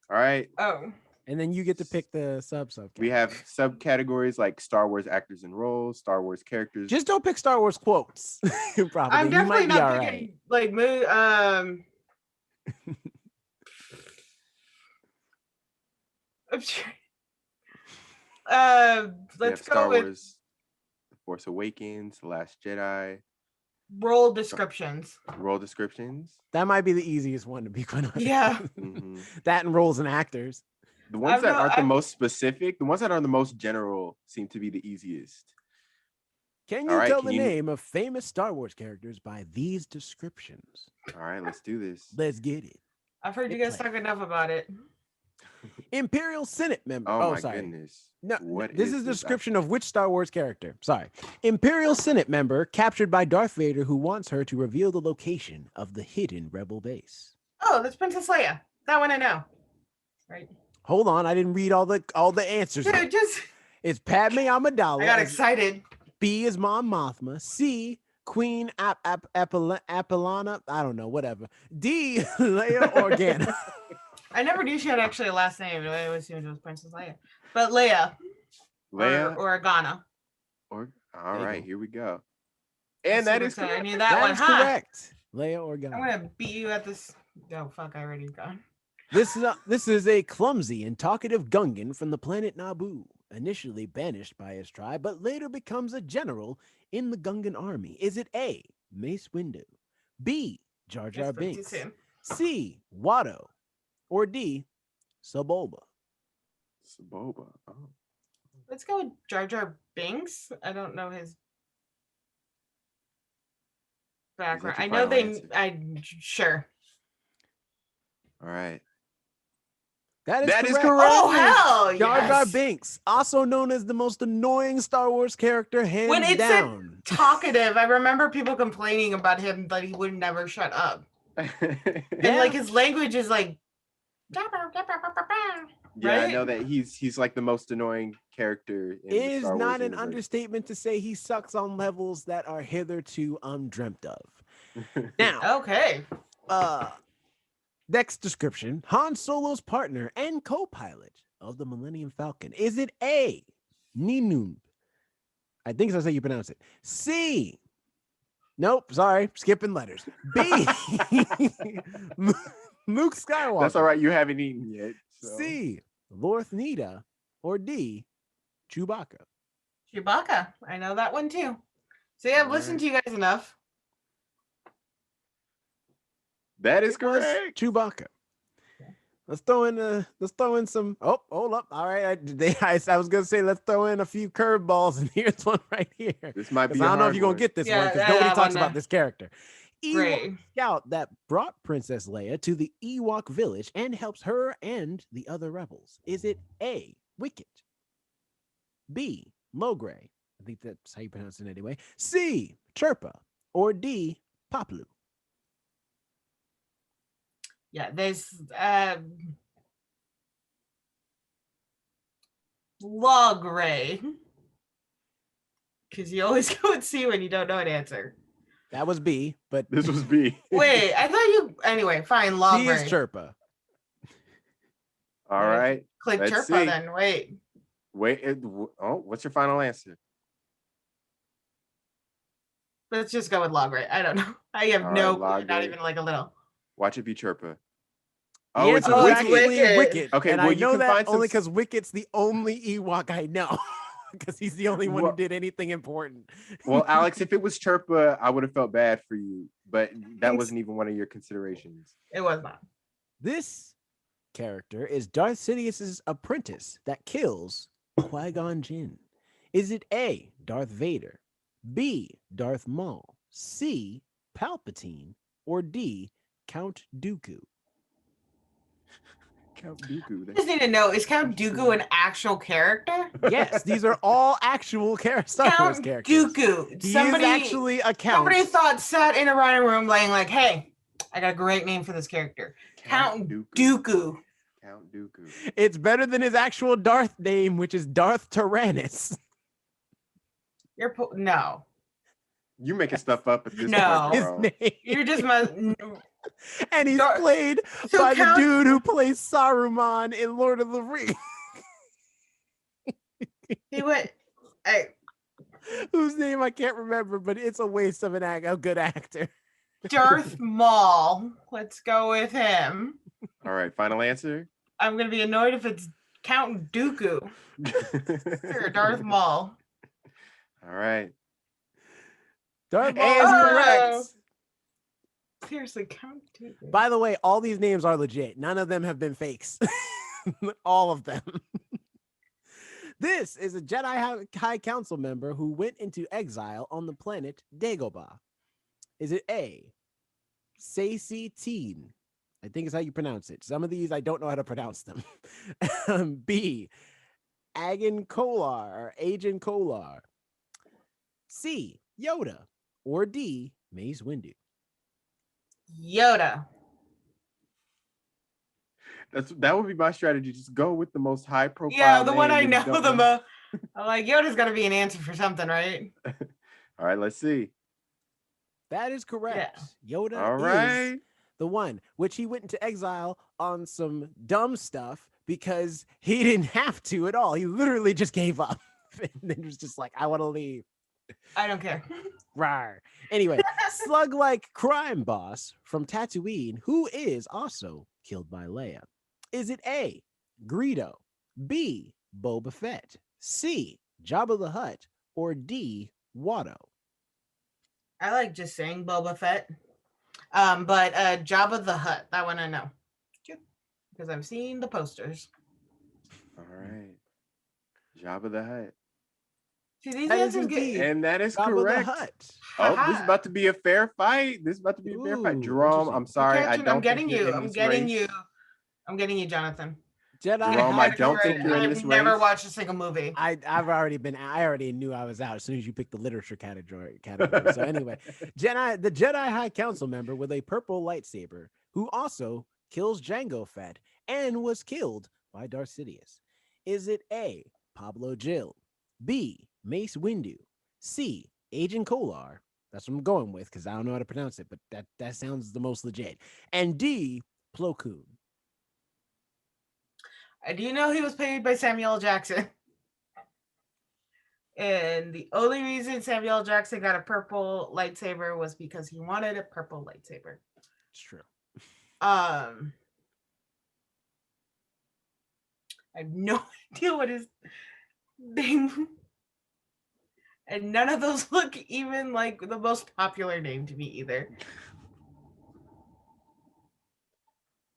All right. Oh. And then you get to pick the sub. We have subcategories like Star Wars actors and roles, Star Wars characters. Just don't pick Star Wars quotes. Probably. I'm definitely not right. picking like let's go Star with Wars, The Force Awakens, The Last Jedi. Role descriptions. Role descriptions. That might be the easiest one to be quite honest. Yeah. Mm-hmm. That and roles and actors. The ones that aren't the most specific, the ones that are the most general seem to be the easiest. Can you tell the name of famous Star Wars characters by these descriptions? All right, let's do this. Let's get it. I've heard you guys talk enough about it. Imperial Senate member. Oh my goodness. No, this is a description of which Star Wars character. Sorry. Imperial Senate member captured by Darth Vader who wants her to reveal the location of the hidden rebel base. Oh, that's Princess Leia. That one I know. Right. Hold on, I didn't read all the answers. Dude, it's Padme Amidala. I got excited. B is Mom Mothma. C, Queen Apollonia. I don't know, whatever. D, Leia Organa. I never knew she had actually a last name. I always assumed it was Princess Leia. But Leia. Or Organa. All right, here we go. And that is correct. I knew that one. Correct. Leia Organa. I'm gonna beat you at this. Oh fuck! I already gone. This is a clumsy and talkative Gungan from the planet Naboo, initially banished by his tribe, but later becomes a general in the Gungan army. Is it A, Mace Windu, B, Jar Jar Binks, C, Watto, or D, Sebulba? Sebulba. Oh. Let's go with Jar Jar Binks. I don't know his background. I know I'm sure. All right. That is correct. Oh, hell yes. Jar Jar Binks, also known as the most annoying Star Wars character, hands when it's down. Talkative, I remember people complaining about him that he would never shut up. And like his language is like. Yeah, right? I know that he's like the most annoying character. It is not an understatement to say he sucks on levels that are hitherto undreamt of. Now, okay. Next description: Han Solo's partner and co-pilot of the Millennium Falcon. Is it A, Ninun? I think that's how you pronounce it. C. Nope, sorry, skipping letters. B. Luke Skywalker. That's all right. You haven't eaten yet. So. C. Lorth Nida, or D. Chewbacca. Chewbacca. I know that one too. See, I've listened to you guys enough. That is correct. Chewbacca. Let's throw in some. Oh, hold up. All right. I was gonna say let's throw in a few curveballs, and here's one right here. This might be. I don't know if you're gonna get this one because nobody talks about this character. Ewok scout that brought Princess Leia to the Ewok village and helps her and the other rebels. Is it A, Wicket, B, Mogray? I think that's how you pronounce it anyway. C, Chirpa, or D, Poplu? Yeah, there's Logray. Because you always go with C when you don't know an answer. That was B, but this was B. Wait, I thought you. Anyway, fine. Logray. C is Chirpa. All right. Click Chirpa then. Wait. What's your final answer? Let's just go with Logray. I don't know. I have no clue, not even like a little. Watch it be Chirpa. Oh, it's Wicket. Okay, and I know that only because Wicket's the only Ewok I know. Because he's the only one who did anything important. Well, Alex, if it was Chirpa, I would have felt bad for you, but that wasn't even one of your considerations. It was not. This character is Darth Sidious's apprentice that kills Qui-Gon Jinn. Is it A, Darth Vader, B, Darth Maul, C, Palpatine, or D, Count Dooku? Count Dooku. I just need to know, is Count Dooku an actual character? Yes, these are all actual Star Wars Count characters. Dooku. He is actually a count. Somebody sat in a writing room laying like, hey, I got a great name for this character. Count Dooku. Count Dooku. It's better than his actual Darth name, which is Darth Tyrannus. No. You making stuff up at this point, his name. You're just and he's played by the dude who plays Saruman in Lord of the Rings. He went, whose name I can't remember, but it's a waste of a good actor. Darth Maul. Let's go with him. All right, final answer. I'm gonna be annoyed if it's Count Dooku or Darth Maul. All right. Darth Maul is correct. Seriously, Count Dooku. By the way, all these names are legit. None of them have been fakes. All of them. This is a Jedi High Council member who went into exile on the planet Dagobah. Is it A, Sacy Teen? I think is how you pronounce it. Some of these I don't know how to pronounce them. B, Agan Kolar or Agent Kolar. C, Yoda. Or D, Mace Windu. Yoda. That would be my strategy. Just go with the most high profile. Yeah, the one I know the most. I'm like, Yoda's got to be an answer for something, right? All right, let's see. That is correct. Yeah. Yoda is the one, which he went into exile on some dumb stuff because he didn't have to at all. He literally just gave up and then was just like, I want to leave. I don't care. Rawr. Anyway, slug-like crime boss from Tatooine who is also killed by Leia. Is it A, Greedo, B, Boba Fett, C, Jabba the Hutt, or D, Watto? I like just saying Boba Fett. But Jabba the Hutt, that one I know. Because I've seen the posters. All right. Jabba the Hutt. See, these answers get... And that is Jabba correct. The Hutt. Oh, this is about to be a fair fight. Jerome, I'm sorry. I'm getting you, Jonathan. Jedi. Jerome, I don't think you're in this race. I've never watched a single movie. I already knew I was out as soon as you picked the literature category. So anyway, the Jedi High Council member with a purple lightsaber who also kills Jango Fett and was killed by Darth Sidious. Is it A, Pablo Jill, B, Mace Windu, C, Agent Kolar? That's what I'm going with because I don't know how to pronounce it, but that sounds the most legit. And D, Plo Koon. Do you know he was paid by Samuel L. Jackson? And the only reason Samuel L. Jackson got a purple lightsaber was because he wanted a purple lightsaber. It's true. I have no idea what his name. And none of those look even like the most popular name to me either.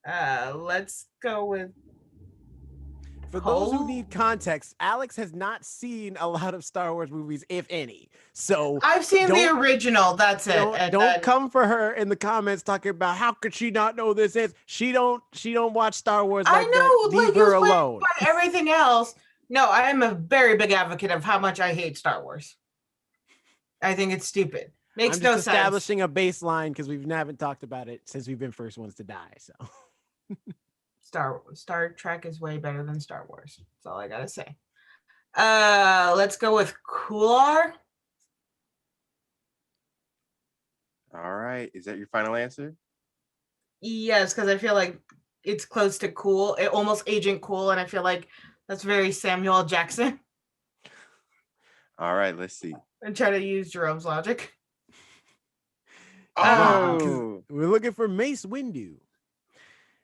Let's go with... For those who need context, Alex has not seen a lot of Star Wars movies, if any. So I've seen the original. That's it. Don't come for her in the comments talking about how could she not know this is. She don't watch Star Wars. Like I know, leave her alone. But everything else. No, I am a very big advocate of how much I hate Star Wars. I think it's stupid. Makes no sense. Establishing a baseline because we haven't talked about it since we've been first ones to die. So. Star Trek is way better than Star Wars. That's all I gotta say. Let's go with Kolar. All right. Is that your final answer? Yes, because I feel like it's close to cool. Almost Agent Cool, and I feel like that's very Samuel L. Jackson. All right, let's see. And try to use Jerome's logic. We're looking for Mace Windu.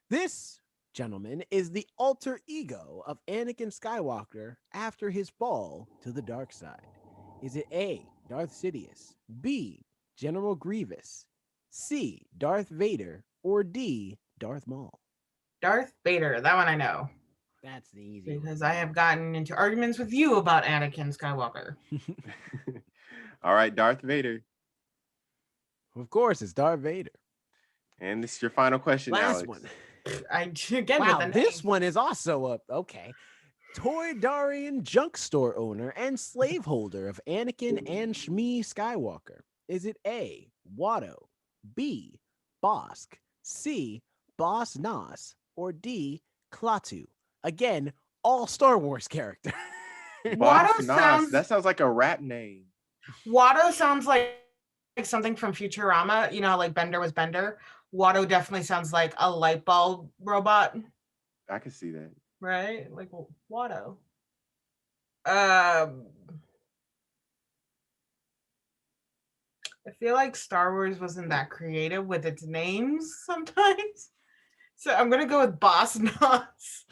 This gentleman is the alter ego of Anakin Skywalker after his fall to the dark side. Is it A, Darth Sidious, B, General Grievous, C, Darth Vader, or D, Darth Maul? Darth Vader, that one I know. That's the easy because I have gotten into arguments with you about Anakin Skywalker. All right, Darth Vader. Of course, it's Darth Vader. And this is your final question, Last Alex. one. Wow, this one is also okay. Toydarian junk store owner and slaveholder of Anakin and Shmi Skywalker. Is it A, Watto, B, Bosk, C, Boss Nass, or D, Klaatu? Again, all Star Wars character. Watto sounds. That sounds like a rap name. Watto sounds like something from Futurama. You know, like Bender was Bender. Watto definitely sounds like a light bulb robot. I can see that. Right? Like Watto. I feel like Star Wars wasn't that creative with its names sometimes. So I'm gonna go with Boss Nass.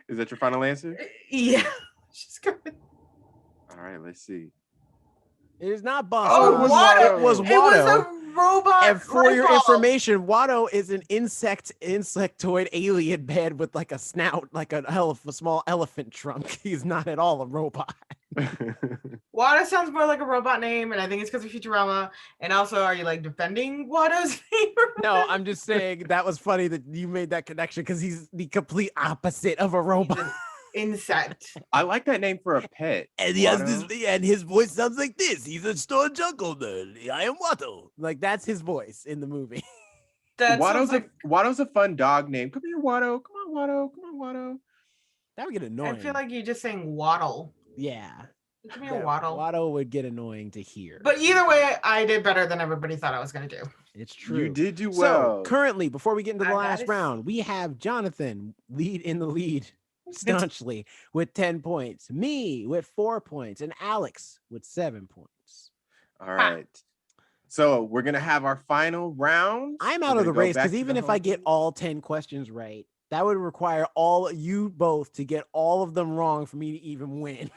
Is that your final answer? Yeah. She's going. All right, let's see. It is not Boss Oh, Nass. Watto. It was Watto. It was a robot. And for your information, Watto is an insectoid alien man with like a snout, like a small elephant trunk. He's not at all a robot. Watto sounds more like a robot name, and I think it's because of Futurama. And also, are you like defending Watto's name? No, I'm just saying that was funny that you made that connection because he's the complete opposite of a robot. Insect. I like that name for a pet. And he has this, and his voice sounds like this. He's a store jungle nerd. I am Watto. Like that's his voice in the movie. Watto's a fun dog name. Come here, Watto. Come on, Watto. Come on, Watto. That would get annoying. I feel like you're just saying waddle. Yeah. Give me a waddle. Watto would get annoying to hear. But either way, I did better than everybody thought I was going to do. It's true. You did do well. So currently, before we get into the last round, we have Jonathan in the lead staunchly with 10 points, me with 4 points, and Alex with 7 points. All right. So we're going to have our final round. I'm out of the race because even if I get all 10 questions right, that would require all you both to get all of them wrong for me to even win.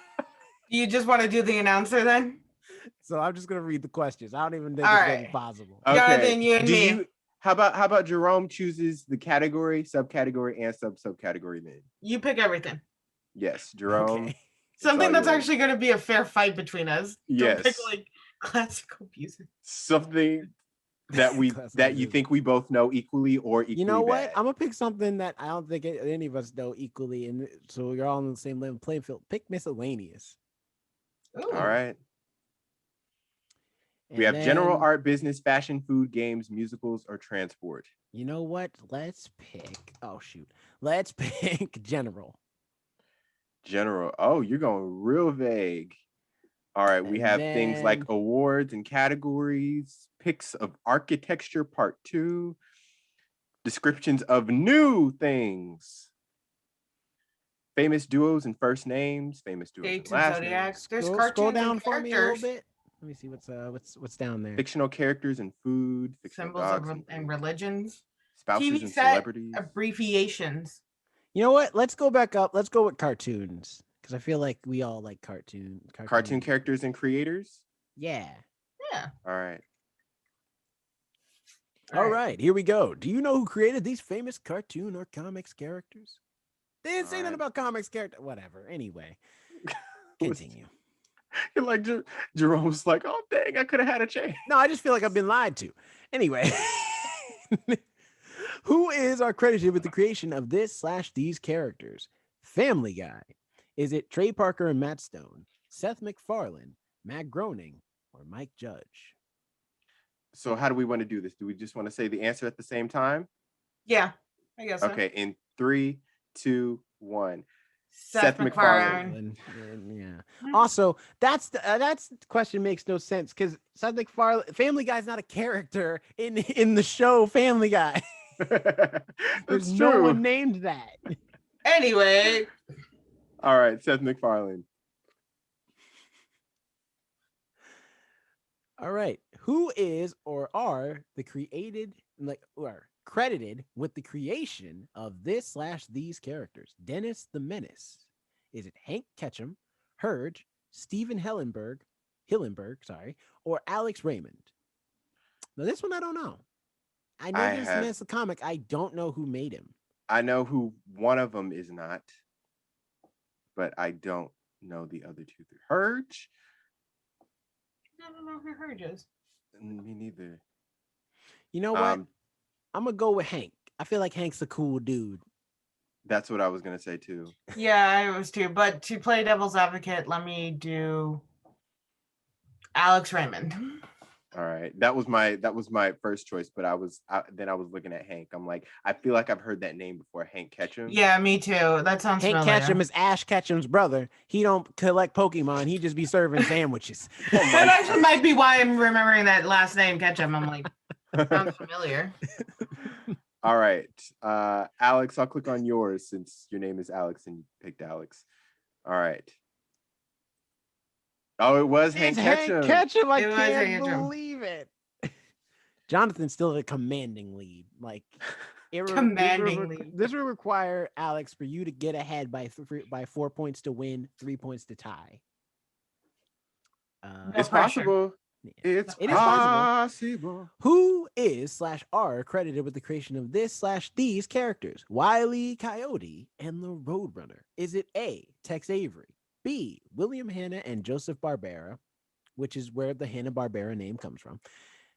You just want to do the announcer then? So I'm just going to read the questions. I don't even think it's going to be possible. Okay. Jonathan, you and me. How about Jerome chooses the category, subcategory, and subcategory then? You pick everything. Yes, Jerome. Okay. Something that's actually going to be a fair fight between us. Yes. Don't pick like classical music. Something that you think we both know equally or equally. You know what? Bad. I'm gonna pick something that I don't think any of us know equally, and so you're all on the same level playing field. Pick miscellaneous. Ooh. All right. We have general art, business, fashion, food, games, musicals, or transport. You know what? Let's pick. Oh shoot! Let's pick general. General. Oh, you're going real vague. All right. We have things like awards and categories, picks of architecture, part 2, descriptions of new things, famous duos and first names, famous duos and last names. There's Scroll down for me a little bit. Let me see what's down there. Fictional characters and food, symbols and religions, spouses TV and set celebrities, abbreviations. You know what? Let's go back up. Let's go with cartoons because I feel like we all like cartoon characters and creators. Yeah. All right. All right. Here we go. Do you know who created these famous cartoon or comics characters? They didn't say nothing about comics character. Whatever. Anyway, continue. You're like Jerome's like, oh dang, I could have had a chance. No, I just feel like I've been lied to. Anyway. Who is credited with the creation of this/these characters? Family Guy. Is it Trey Parker and Matt Stone, Seth MacFarlane, Matt Groening, or Mike Judge? So how do we want to do this? Do we just want to say the answer at the same time? Yeah, I guess so. Okay, in 3, 2, 1. Seth MacFarlane. Yeah. Also, that's question makes no sense because Seth MacFarlane, Family Guy's not a character in the show Family Guy. There's no one named that. Anyway. All right, Seth MacFarlane. All right. Who is or are the credited with the creation of this/these characters? Dennis the Menace. Is it Hank Ketchum, Hurge, Stephen Hillenburg, or Alex Raymond? Now this one I don't know. I know this man's a comic. I don't know who made him. I know who one of them is not, but I don't know the other two. Herge? I don't know who Herge is. Me neither. You know what? I'm gonna go with Hank. I feel like Hank's a cool dude. That's what I was gonna say too. Yeah, I was too. But to play devil's advocate, let me do Alex Raymond. All right, that was my first choice, but I was looking at Hank. I'm like, I feel like I've heard that name before. Hank Ketchum. Yeah, me too. That sounds Hank familiar. Ketchum is Ash Ketchum's brother. He don't collect Pokemon. He just be serving sandwiches. That actually might be why I'm remembering that last name Ketchum. I'm like, sounds familiar. All right, Alex, I'll click on yours since your name is Alex and you picked Alex. All right. Oh, it was Hank Ketchum. Hank Ketchum. I can't believe it. Jonathan's still a commanding lead. Like, commanding lead. This will require, Alex, for you to get ahead by 4 points to win, 3 points to tie. It's possible. It is possible. Who is /R credited with the creation of this/these characters? Wile E. Coyote and the Roadrunner. Is it A, Tex Avery, B, William Hanna and Joseph Barbera, which is where the Hanna-Barbera name comes from,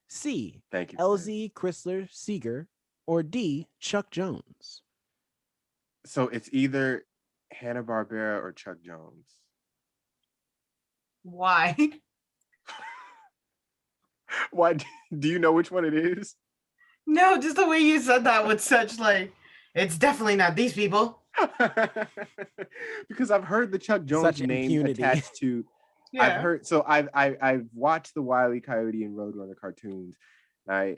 C, thank you, LZ Chrysler Seeger, or D, Chuck Jones? So it's either Hanna-Barbera or Chuck Jones. Why? Why? Do you know which one it is? No, just the way you said that with such like, it's definitely not these people. Because I've heard the Chuck Jones name attached to. Yeah. I've watched the Wile E. Coyote and Roadrunner cartoons. I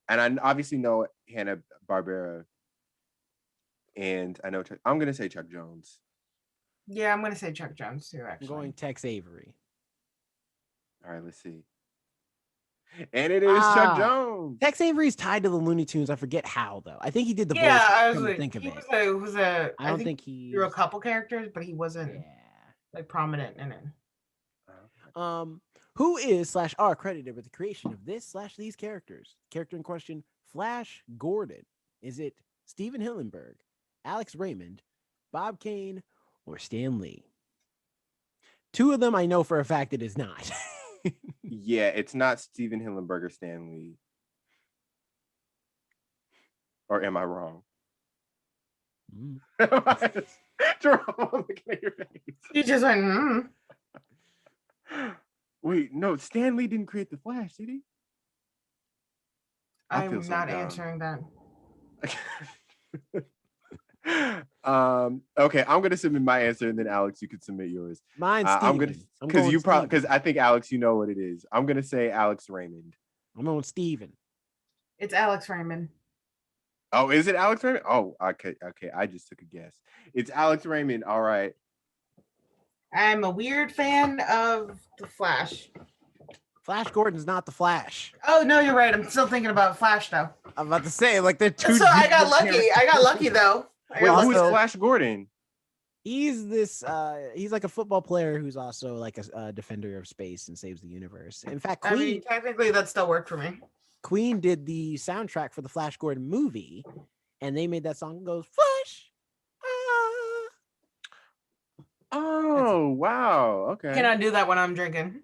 obviously know Hanna-Barbera, and I know I'm gonna say Chuck Jones. Yeah, I'm gonna say Chuck Jones too. Actually, I'm going Tex Avery. All right, let's see. And it is Chuck Jones. Tex Avery's tied to the Looney Tunes. I forget how though. I think he did the voice. Yeah, I was like, think of it. I don't think he drew a couple characters, but he wasn't like prominent in it. Who is /R credited with the creation of this/these characters? Character in question, Flash Gordon. Is it Steven Hillenburg, Alex Raymond, Bob Kane, or Stan Lee? Two of them I know for a fact it is not. Yeah, it's not Steven Hillenburg or Stan Lee. Or am I wrong? Jerome, looking at your face. You just went, Wait, no, Stan Lee didn't create the Flash, did he? I'm not answering that. Okay, I'm gonna submit my answer, and then Alex, you could submit yours. Mine's I'm gonna because I think Alex, you know what it is. I'm gonna say Alex Raymond. I'm going Steven. It's Alex Raymond. Oh, is it Alex Raymond? Oh, okay. I just took a guess. It's Alex Raymond. All right. I'm a weird fan of the Flash. Flash Gordon's not the Flash. Oh no, you're right. I'm still thinking about Flash though. I'm about to say like they're two. So I got lucky though. Wait, who is Flash Gordon? He's this. He's like a football player who's also like a defender of space and saves the universe. In fact, Queen. Technically, that still worked for me. Queen did the soundtrack for the Flash Gordon movie, and they made that song that goes Flash. Oh wow! Okay. Can I do that when I'm drinking?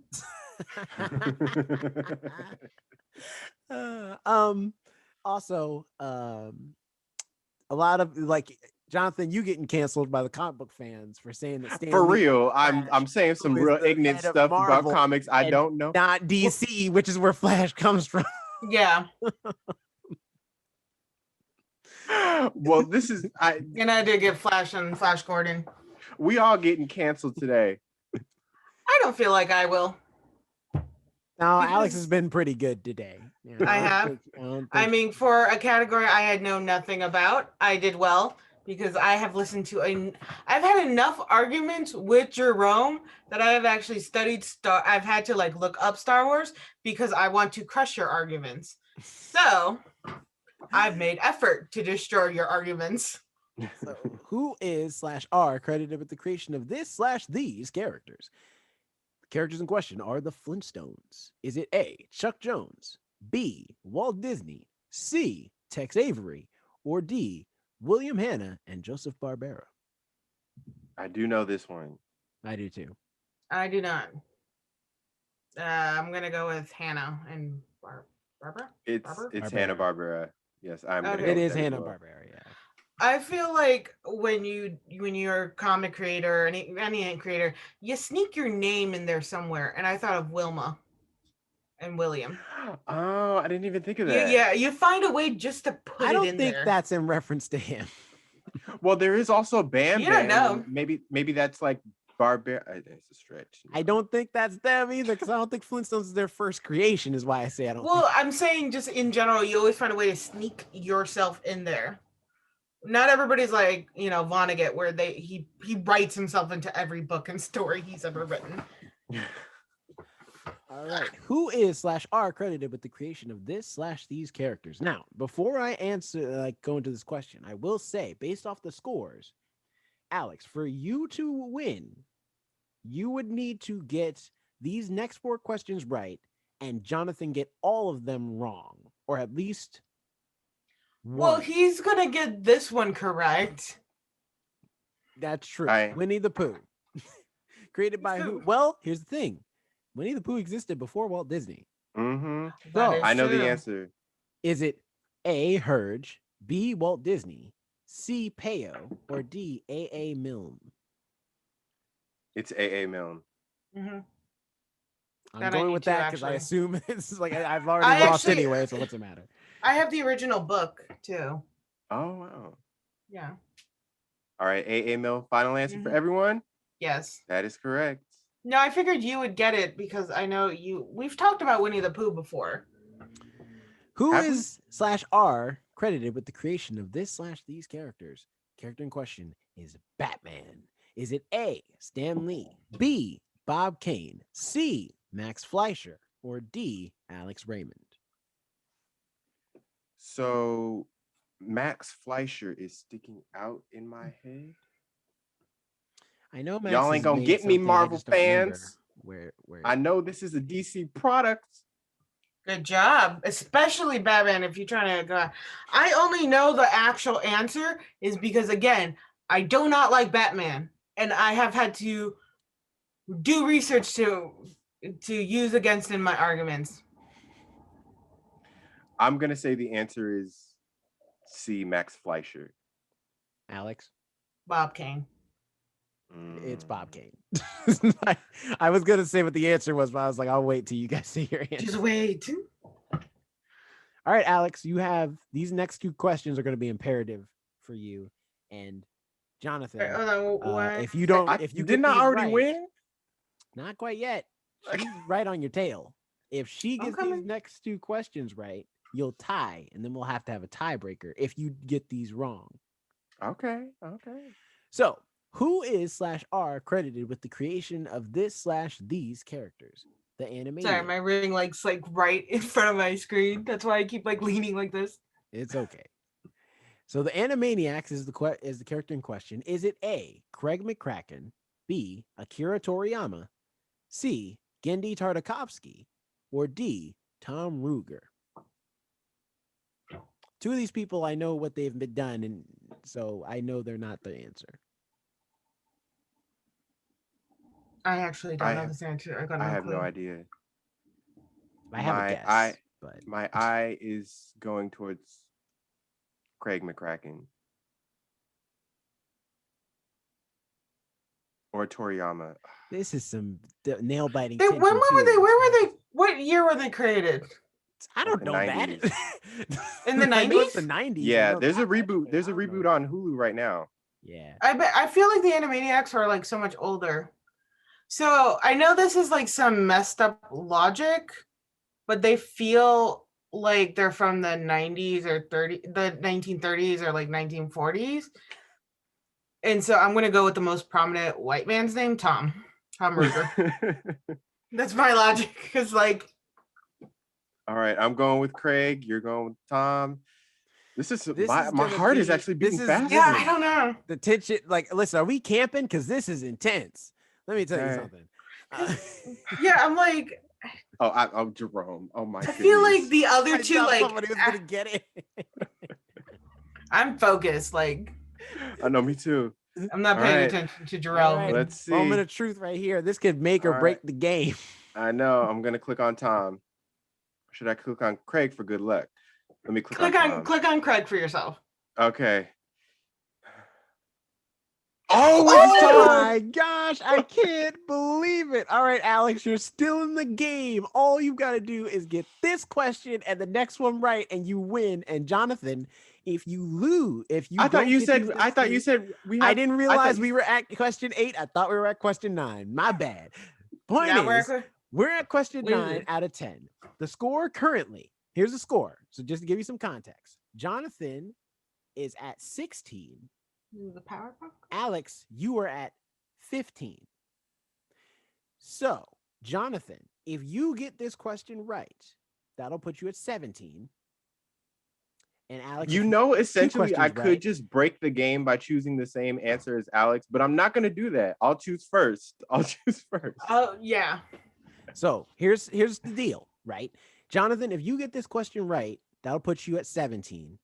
Also, a lot of like Jonathan, you getting canceled by the comic book fans for saying that Stan for Lee real. I'm saying some real ignorant stuff about comics I don't know. Not DC, which is where Flash comes from. Yeah. Well, this is and I did get Flash and Flash Gordon. We all getting canceled today. I don't feel like I will. No, Alex has been pretty good today. You know, I have. I mean, for a category I had known nothing about, I did well because I have listened to I've had enough arguments with Jerome that I have actually studied I've had to like look up Star Wars because I want to crush your arguments. So I've made effort to destroy your arguments. So, who is /R credited with the creation of this/these characters? The characters in question are the Flintstones. Is it A, Chuck Jones, B, Walt Disney, C, Tex Avery, or D, William Hanna and Joseph Barbera? I do know this one. I do too. I do not. I'm gonna go with Hannah and Barbara. It's Barbara? Hanna-Barbera. Yes, I'm gonna Okay. go It with is that as well. Hanna-Barbera, yeah. I feel like when you're a comic creator, any creator, you sneak your name in there somewhere. And I thought of Wilma and William. Oh, I didn't even think of that. You find a way just to put I it don't in think there. that's in reference to him. Well, there is also Bam You don't Bam. know. And maybe that's like It's a stretch. I don't think that's them either, because I don't think Flintstones is their first creation, is why I say I don't Well, think. I'm saying just in general, you always find a way to sneak yourself in there. Not everybody's like, Vonnegut, where he writes himself into every book and story he's ever written. All right. Who is /R credited with the creation of this/these characters? Now, before I answer, go into this question, I will say, based off the scores, Alex, for you to win, you would need to get these next 4 questions right and Jonathan get all of them wrong, or at least one. Well, he's going to get this one correct. That's true. Winnie the Pooh. Created by who? Well, here's the thing. Winnie the Pooh existed before Walt Disney. Mm-hmm. So I know the answer. Is it A, Herge, B, Walt Disney, C, Peo, or D, A.A. Milne? It's A.A. Milne. Mm-hmm. I'm going with that because I assume it's like I've already lost anyway, so what's the matter? I have the original book too. Oh, wow. Yeah. All right, A.A. Milne. Final answer for everyone? Yes. That is correct. No, I figured you would get it because I know we've talked about Winnie the Pooh before. Who is /R credited with the creation of this/these characters? Character in question is Batman. Is it A, Stan Lee, B, Bob Kane, C, Max Fleischer, or D, Alex Raymond? So Max Fleischer is sticking out in my head. I know Max y'all ain't gonna get me, Marvel fans. Where I know this is a DC product. Good job, especially Batman. If you're trying to go, I only know the actual answer is because again, I do not like Batman, and I have had to do research to use against in my arguments. I'm gonna say the answer is C, Max Fleischer. Alex? Bob Kane. It's Bob Kane. I was gonna say what the answer was, but I was like, I'll wait till you guys see your answer. Just wait. All right, Alex, you have these next 2 questions are going to be imperative for you and Jonathan. If you don't, if you did not already win, not quite yet. She's right on your tail. If she gets these next 2 questions right, you'll tie, and then we'll have to have a tiebreaker if you get these wrong. Okay. So, who is /R credited with the creation of this/these characters? The animation. Sorry, my ring like right in front of my screen. That's why I keep leaning like this. It's okay. So the Animaniacs is the character in question. Is it A, Craig McCracken, B, Akira Toriyama, C, Gendy Tartakovsky, or D, Tom Ruger? 2 of these people, I know what they've been done, and so I know they're not the answer. I actually don't know this answer. I have no idea. I have a guess. But my eye is going towards Craig McCracken or Toriyama. This is some nail biting. Where were they? What year were they created? I don't know 90s. that. In the 90s? The 90s. Yeah, there's a reboot. There's a reboot on Hulu right now. Yeah. I feel like the Animaniacs are so much older. So I know this is some messed up logic, but they feel like they're from the 90s or the 1930s or 1940s. And so I'm going to go with the most prominent white man's name, Tom Ruger. That's my logic. Because all right, I'm going with Craig. You're going with Tom. My heart is actually beating fast. Yeah, I don't know. The tension, listen, are we camping? Because this is intense. Let me tell you something. Yeah, I'm like. Oh, Jerome. Oh my. I feel like the other 2 somebody was gonna get it. I'm focused. I know, me too. I'm not paying attention to Jerome. Right. Let's see. Moment of truth right here. This could make or break the game. I know. I'm gonna click on Tom. Should I click on Craig for good luck? Let me click on Tom. Click on Craig for yourself. Okay. Oh my gosh, I can't believe it. All right, Alex, you're still in the game. All you've got to do is get this question and the next one right, and you win. And Jonathan, if you lose, I thought you said we have, I didn't realize we were at question 8. I thought we were at question 9. My bad. Point is, we're at question 9 out of 10. The score currently, here's the score. So just to give you some context, Jonathan is at 16. The Powerpuff? Alex, you are at 15. So, Jonathan, if you get this question right, that'll put you at 17. And Alex, essentially I could just break the game by choosing the same answer as Alex, but I'm not going to do that. I'll choose first. Oh, yeah. So, here's the deal, right? Jonathan, if you get this question right, that'll put you at 17.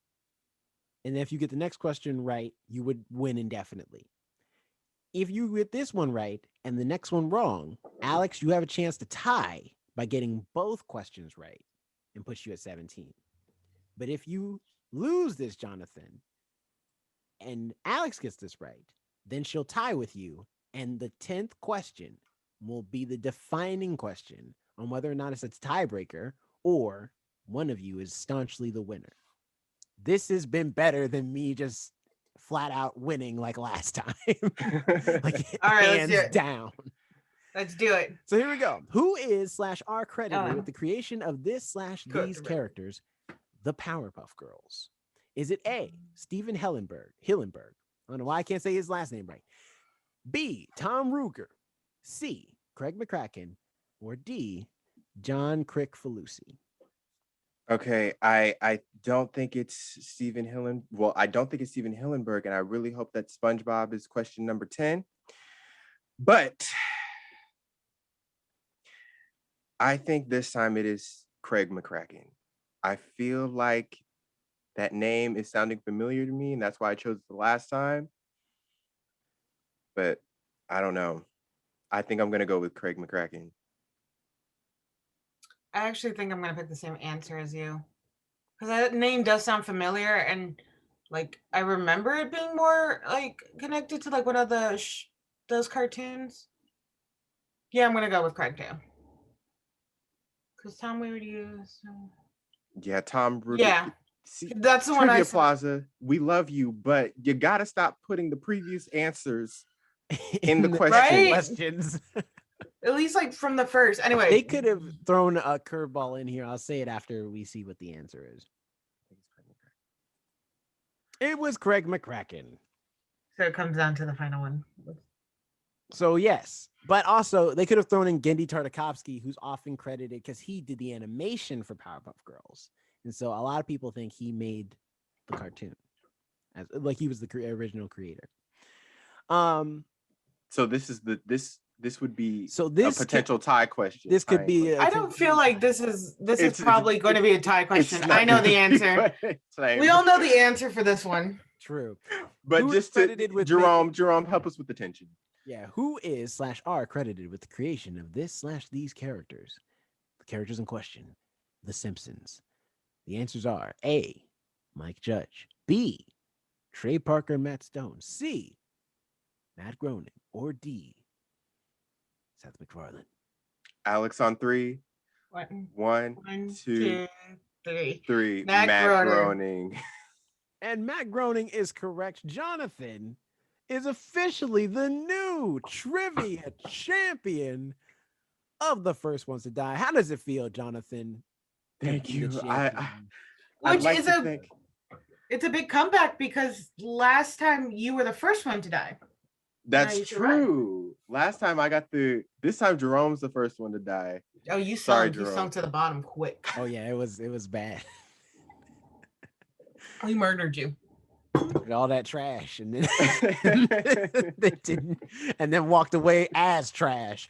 And if you get the next question right, you would win indefinitely. If you get this one right and the next one wrong, Alex, you have a chance to tie by getting both questions right and puts you at 17. But if you lose this, Jonathan, and Alex gets this right, then she'll tie with you. And the 10th question will be the defining question on whether or not it's a tiebreaker or one of you is staunchly the winner. This has been better than me just flat out winning like last time. Like, all right, hands down. Let's do it. So here we go. Who is / are credited with the creation of this / these characters, the Powerpuff Girls? Is it A, Steven Hillenberg? I don't know why I can't say his last name right. B, Tom Ruger. C, Craig McCracken. Or D, John Crick-Falusi. Okay, I don't think it's Steven Hillen. Well, I don't think it's Steven Hillenberg, and I really hope that SpongeBob is question number 10. But I think this time it is Craig McCracken. I feel like that name is sounding familiar to me, and that's why I chose it the last time. But I don't know. I think I'm going to go with Craig McCracken. I actually think I'm going to pick the same answer as you. Because that name does sound familiar, and like I remember it being more like connected to like one of those cartoons. Yeah, I'm going to go with Craig too. Because Tom we would use. Yeah, Tom. Yeah. See, that's the one Trivia Plaza, we love you, but you got to stop putting the previous answers in the questions. At least like from the first. Anyway, they could have thrown a curveball in here. I'll say it after we see what the answer is. It was Craig McCracken. So it comes down to the final one. So yes, but also they could have thrown in Gendy Tartakovsky, who's often credited because he did the animation for Powerpuff Girls, and so a lot of people think he made the cartoon, as like he was the original creator. So this is this would be a potential tie question. This could be. I don't feel like this is probably going to be a tie question. I know the answer. We all know the answer for this one. True. But who just to Jerome, help us with the tension. Yeah, who is / are credited with the creation of this / these characters? The characters in question, The Simpsons. The answers are A, Mike Judge, B, Trey Parker, Matt Stone, C, Matt Groening, or D, Seth MacFarlane. Alex on 3. One, two, three. Matt Groening. And Matt Groening is correct. Jonathan is officially the new trivia champion of the First Ones to Die. How does it feel, Jonathan? Thank you. It's a big comeback because last time you were the first one to die. That's true. Right. Last time I got this time Jerome's the first one to die. Oh, you sunk to the bottom quick. Oh yeah, it was bad. We murdered you. All that trash, and then they didn't, and then walked away as trash.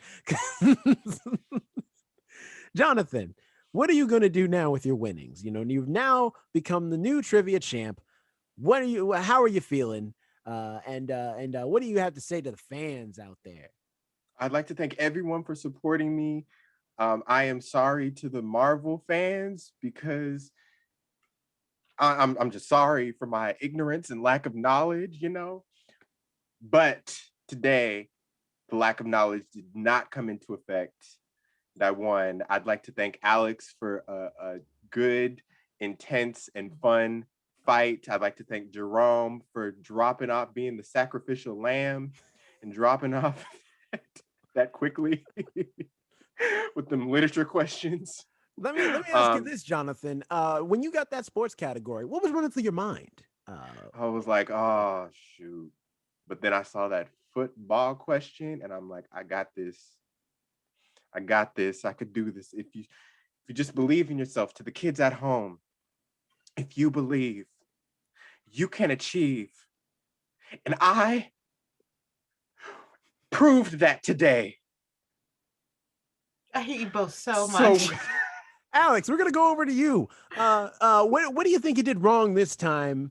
Jonathan, what are you going to do now with your winnings? You know, you've now become the new trivia champ. How are you feeling? And what do you have to say to the fans out there? I'd like to thank everyone for supporting me. I am sorry to the Marvel fans because I'm just sorry for my ignorance and lack of knowledge, But today, the lack of knowledge did not come into effect. That won. I'd like to thank Alex for a good, intense, and fun fight. I'd like to thank Jerome for dropping off being the sacrificial lamb and dropping off that quickly with them literature questions. Let me ask you this, Jonathan. When you got that sports category, what was running through your mind? I was like, oh shoot. But then I saw that football question and I'm like, I got this. I got this. I could do this. If you just believe in yourself, to the kids at home, if you believe, you can achieve. And I proved that today. I hate you both so much. Alex, we're gonna go over to you. What do you think you did wrong this time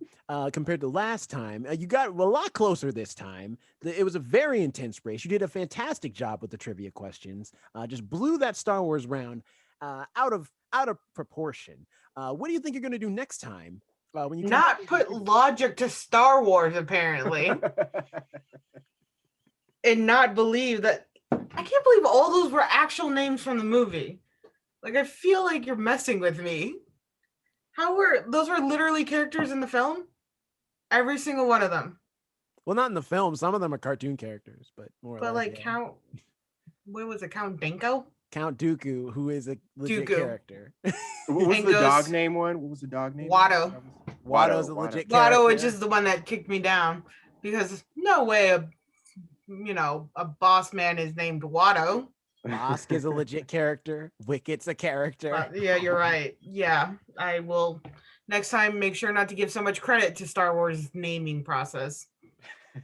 compared to last time? You got a lot closer this time. It was a very intense race. You did a fantastic job with the trivia questions. Just blew that Star Wars round out of proportion. What do you think you're gonna do next time? When you not put logic to Star Wars, apparently, and not believe that. I can't believe all those were actual names from the movie. Like, I feel like you're messing with me. Those were literally characters in the film? Every single one of them. Well, not in the film. Some of them are cartoon characters, but more. But like Count, what was it? Count Denko? Count Dooku, who is a legit character. What was the dog name one? What was the dog name? Watto. Watto's a legit character. Watto, which is the one that kicked me down because no way a boss man is named Watto. Bosk is a legit character. Wicket's a character. Yeah, you're right. Yeah, I will next time make sure not to give so much credit to Star Wars naming process.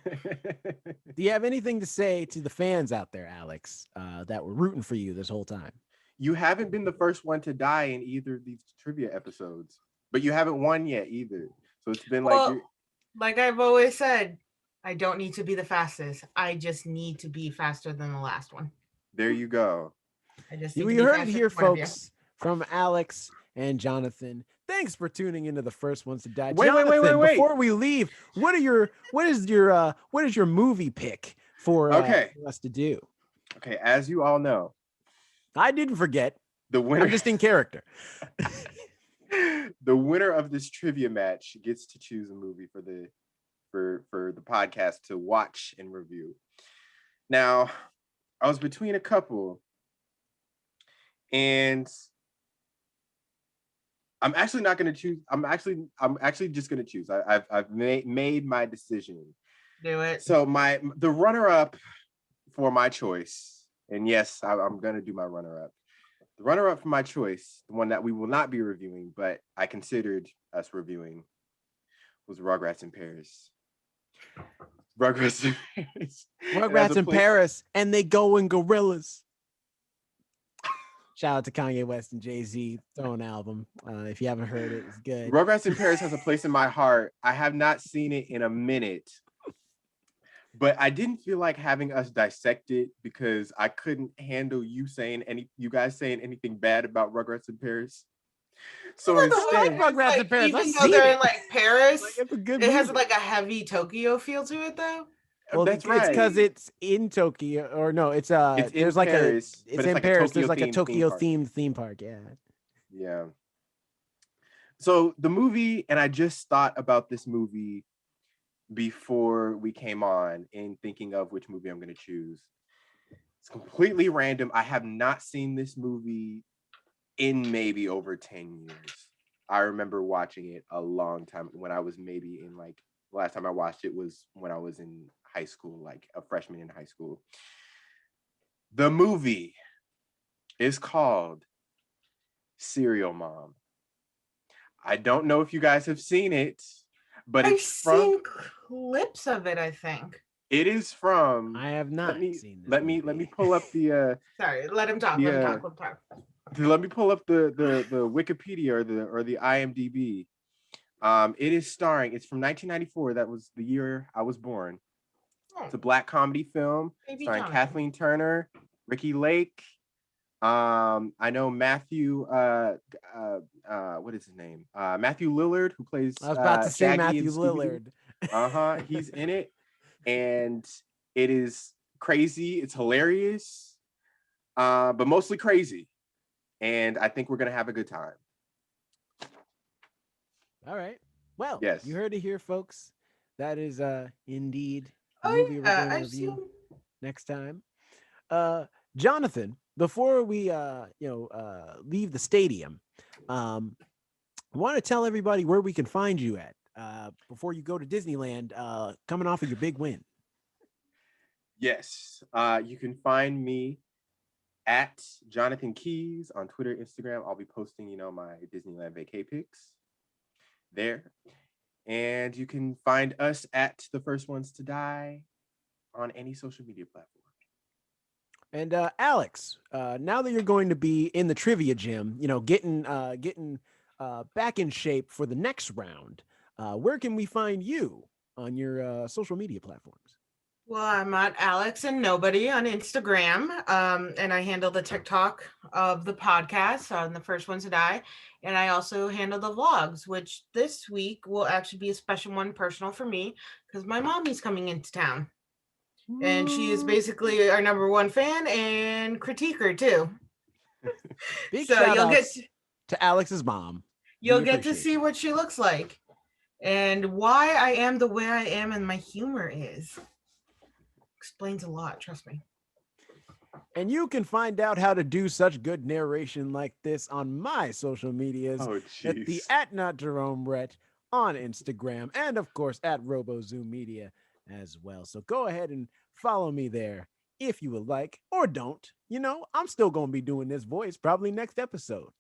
Do you have anything to say to the fans out there, Alex, that were rooting for you this whole time? You haven't been the first one to die in either of these trivia episodes, but you haven't won yet either. So it's been like I've always said, I don't need to be the fastest. I just need to be faster than the last one. There you go. We heard it here, folks, from Alex and Jonathan. Thanks for tuning into the first ones to die. Wait. Before we leave, what is your movie pick for us to do? Okay, as you all know, I didn't forget. The winner, I'm just in character. The winner of this trivia match gets to choose a movie for the podcast to watch and review. Now, I was between a couple, and I'm actually not going to choose. I'm actually just going to choose. I've made my decision. Do it. So the runner-up for my choice, and yes, I'm going to do my runner-up. The runner-up for my choice, the one that we will not be reviewing, but I considered us reviewing, was Rugrats in Paris. Rugrats in Paris, and they go in gorillas. Shout out to Kanye West and Jay-Z Throne album. If you haven't heard it, it's good. Rugrats in Paris has a place in my heart. I have not seen it in a minute, but I didn't feel like having us dissect it because I couldn't handle you guys saying anything bad about Rugrats in Paris. So instead, Rugrats in Paris, even though they're in Paris, it's a good movie. Has a heavy Tokyo feel to it, though. Well, that's right. It's because it's in Tokyo, or no, it's there's like Paris, it's in Paris. There's like a Tokyo themed theme park. Yeah. So the movie, and I just thought about this movie before we came on in thinking of which movie I'm going to choose. It's completely random. I have not seen this movie in maybe over 10 years. I remember watching it a long time when I was maybe in the last time I watched it was when I was in high school, like a freshman in high school. The movie is called Serial Mom. I don't know if you guys have seen it, but I've seen clips of it, I think. It is from. I have not seen this. Let me pull up the. Sorry, let him talk. Let him talk. Let me pull up the Wikipedia or the IMDb. It is starring. It's from 1994. That was the year I was born. Oh, It's a Black comedy film starring Jonathan. Kathleen Turner, Ricky Lake. I know Matthew. What is his name? Matthew Lillard, who plays. I was about to say Shaggy Matthew in Scooby-Doo. Lillard. He's in it, and it is crazy. It's hilarious, but mostly crazy. And I think we're gonna have a good time. All right. Well, yes, you heard it here, folks. That is indeed the movie we're going to review next time. Jonathan, before we leave the stadium, I want to tell everybody where we can find you at before you go to Disneyland, coming off of your big win. Yes, you can find me at Jonathan Keys on Twitter, Instagram. I'll be posting, my Disneyland vacay pics there. And you can find us at The First Ones to Die on any social media platform. And Alex, now that you're going to be in the trivia gym, getting back in shape for the next round, where can we find you on your social media platforms? Well, I'm at Alex and Nobody on Instagram, and I handle the TikTok of the podcast on The First Ones to Die, and I also handle the vlogs, which this week will actually be a special one, personal for me, because my mommy's coming into town, and she is basically our number one fan and critiquer too. Big so shout out to Alex's mom. You'll get to see what she looks like and why I am the way I am, and my humor is. Explains a lot, trust me. And you can find out how to do such good narration like this on my social medias at the @NotJeromeRett on Instagram, and of course at RoboZoom Media as well. So go ahead and follow me there if you would like, or don't. I'm still gonna be doing this voice probably next episode.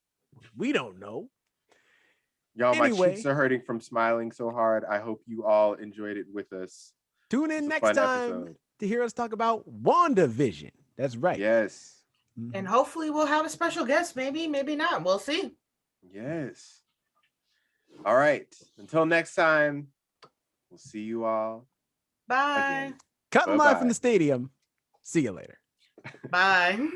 We don't know. Y'all, my cheeks are hurting from smiling so hard. I hope you all enjoyed it with us. Tune in next time to hear us talk about WandaVision. That's right. Yes. And hopefully we'll have a special guest. Maybe not. We'll see. Yes. All right. Until next time, we'll see you all. Bye. Again. Cutting live from the stadium. See you later. Bye.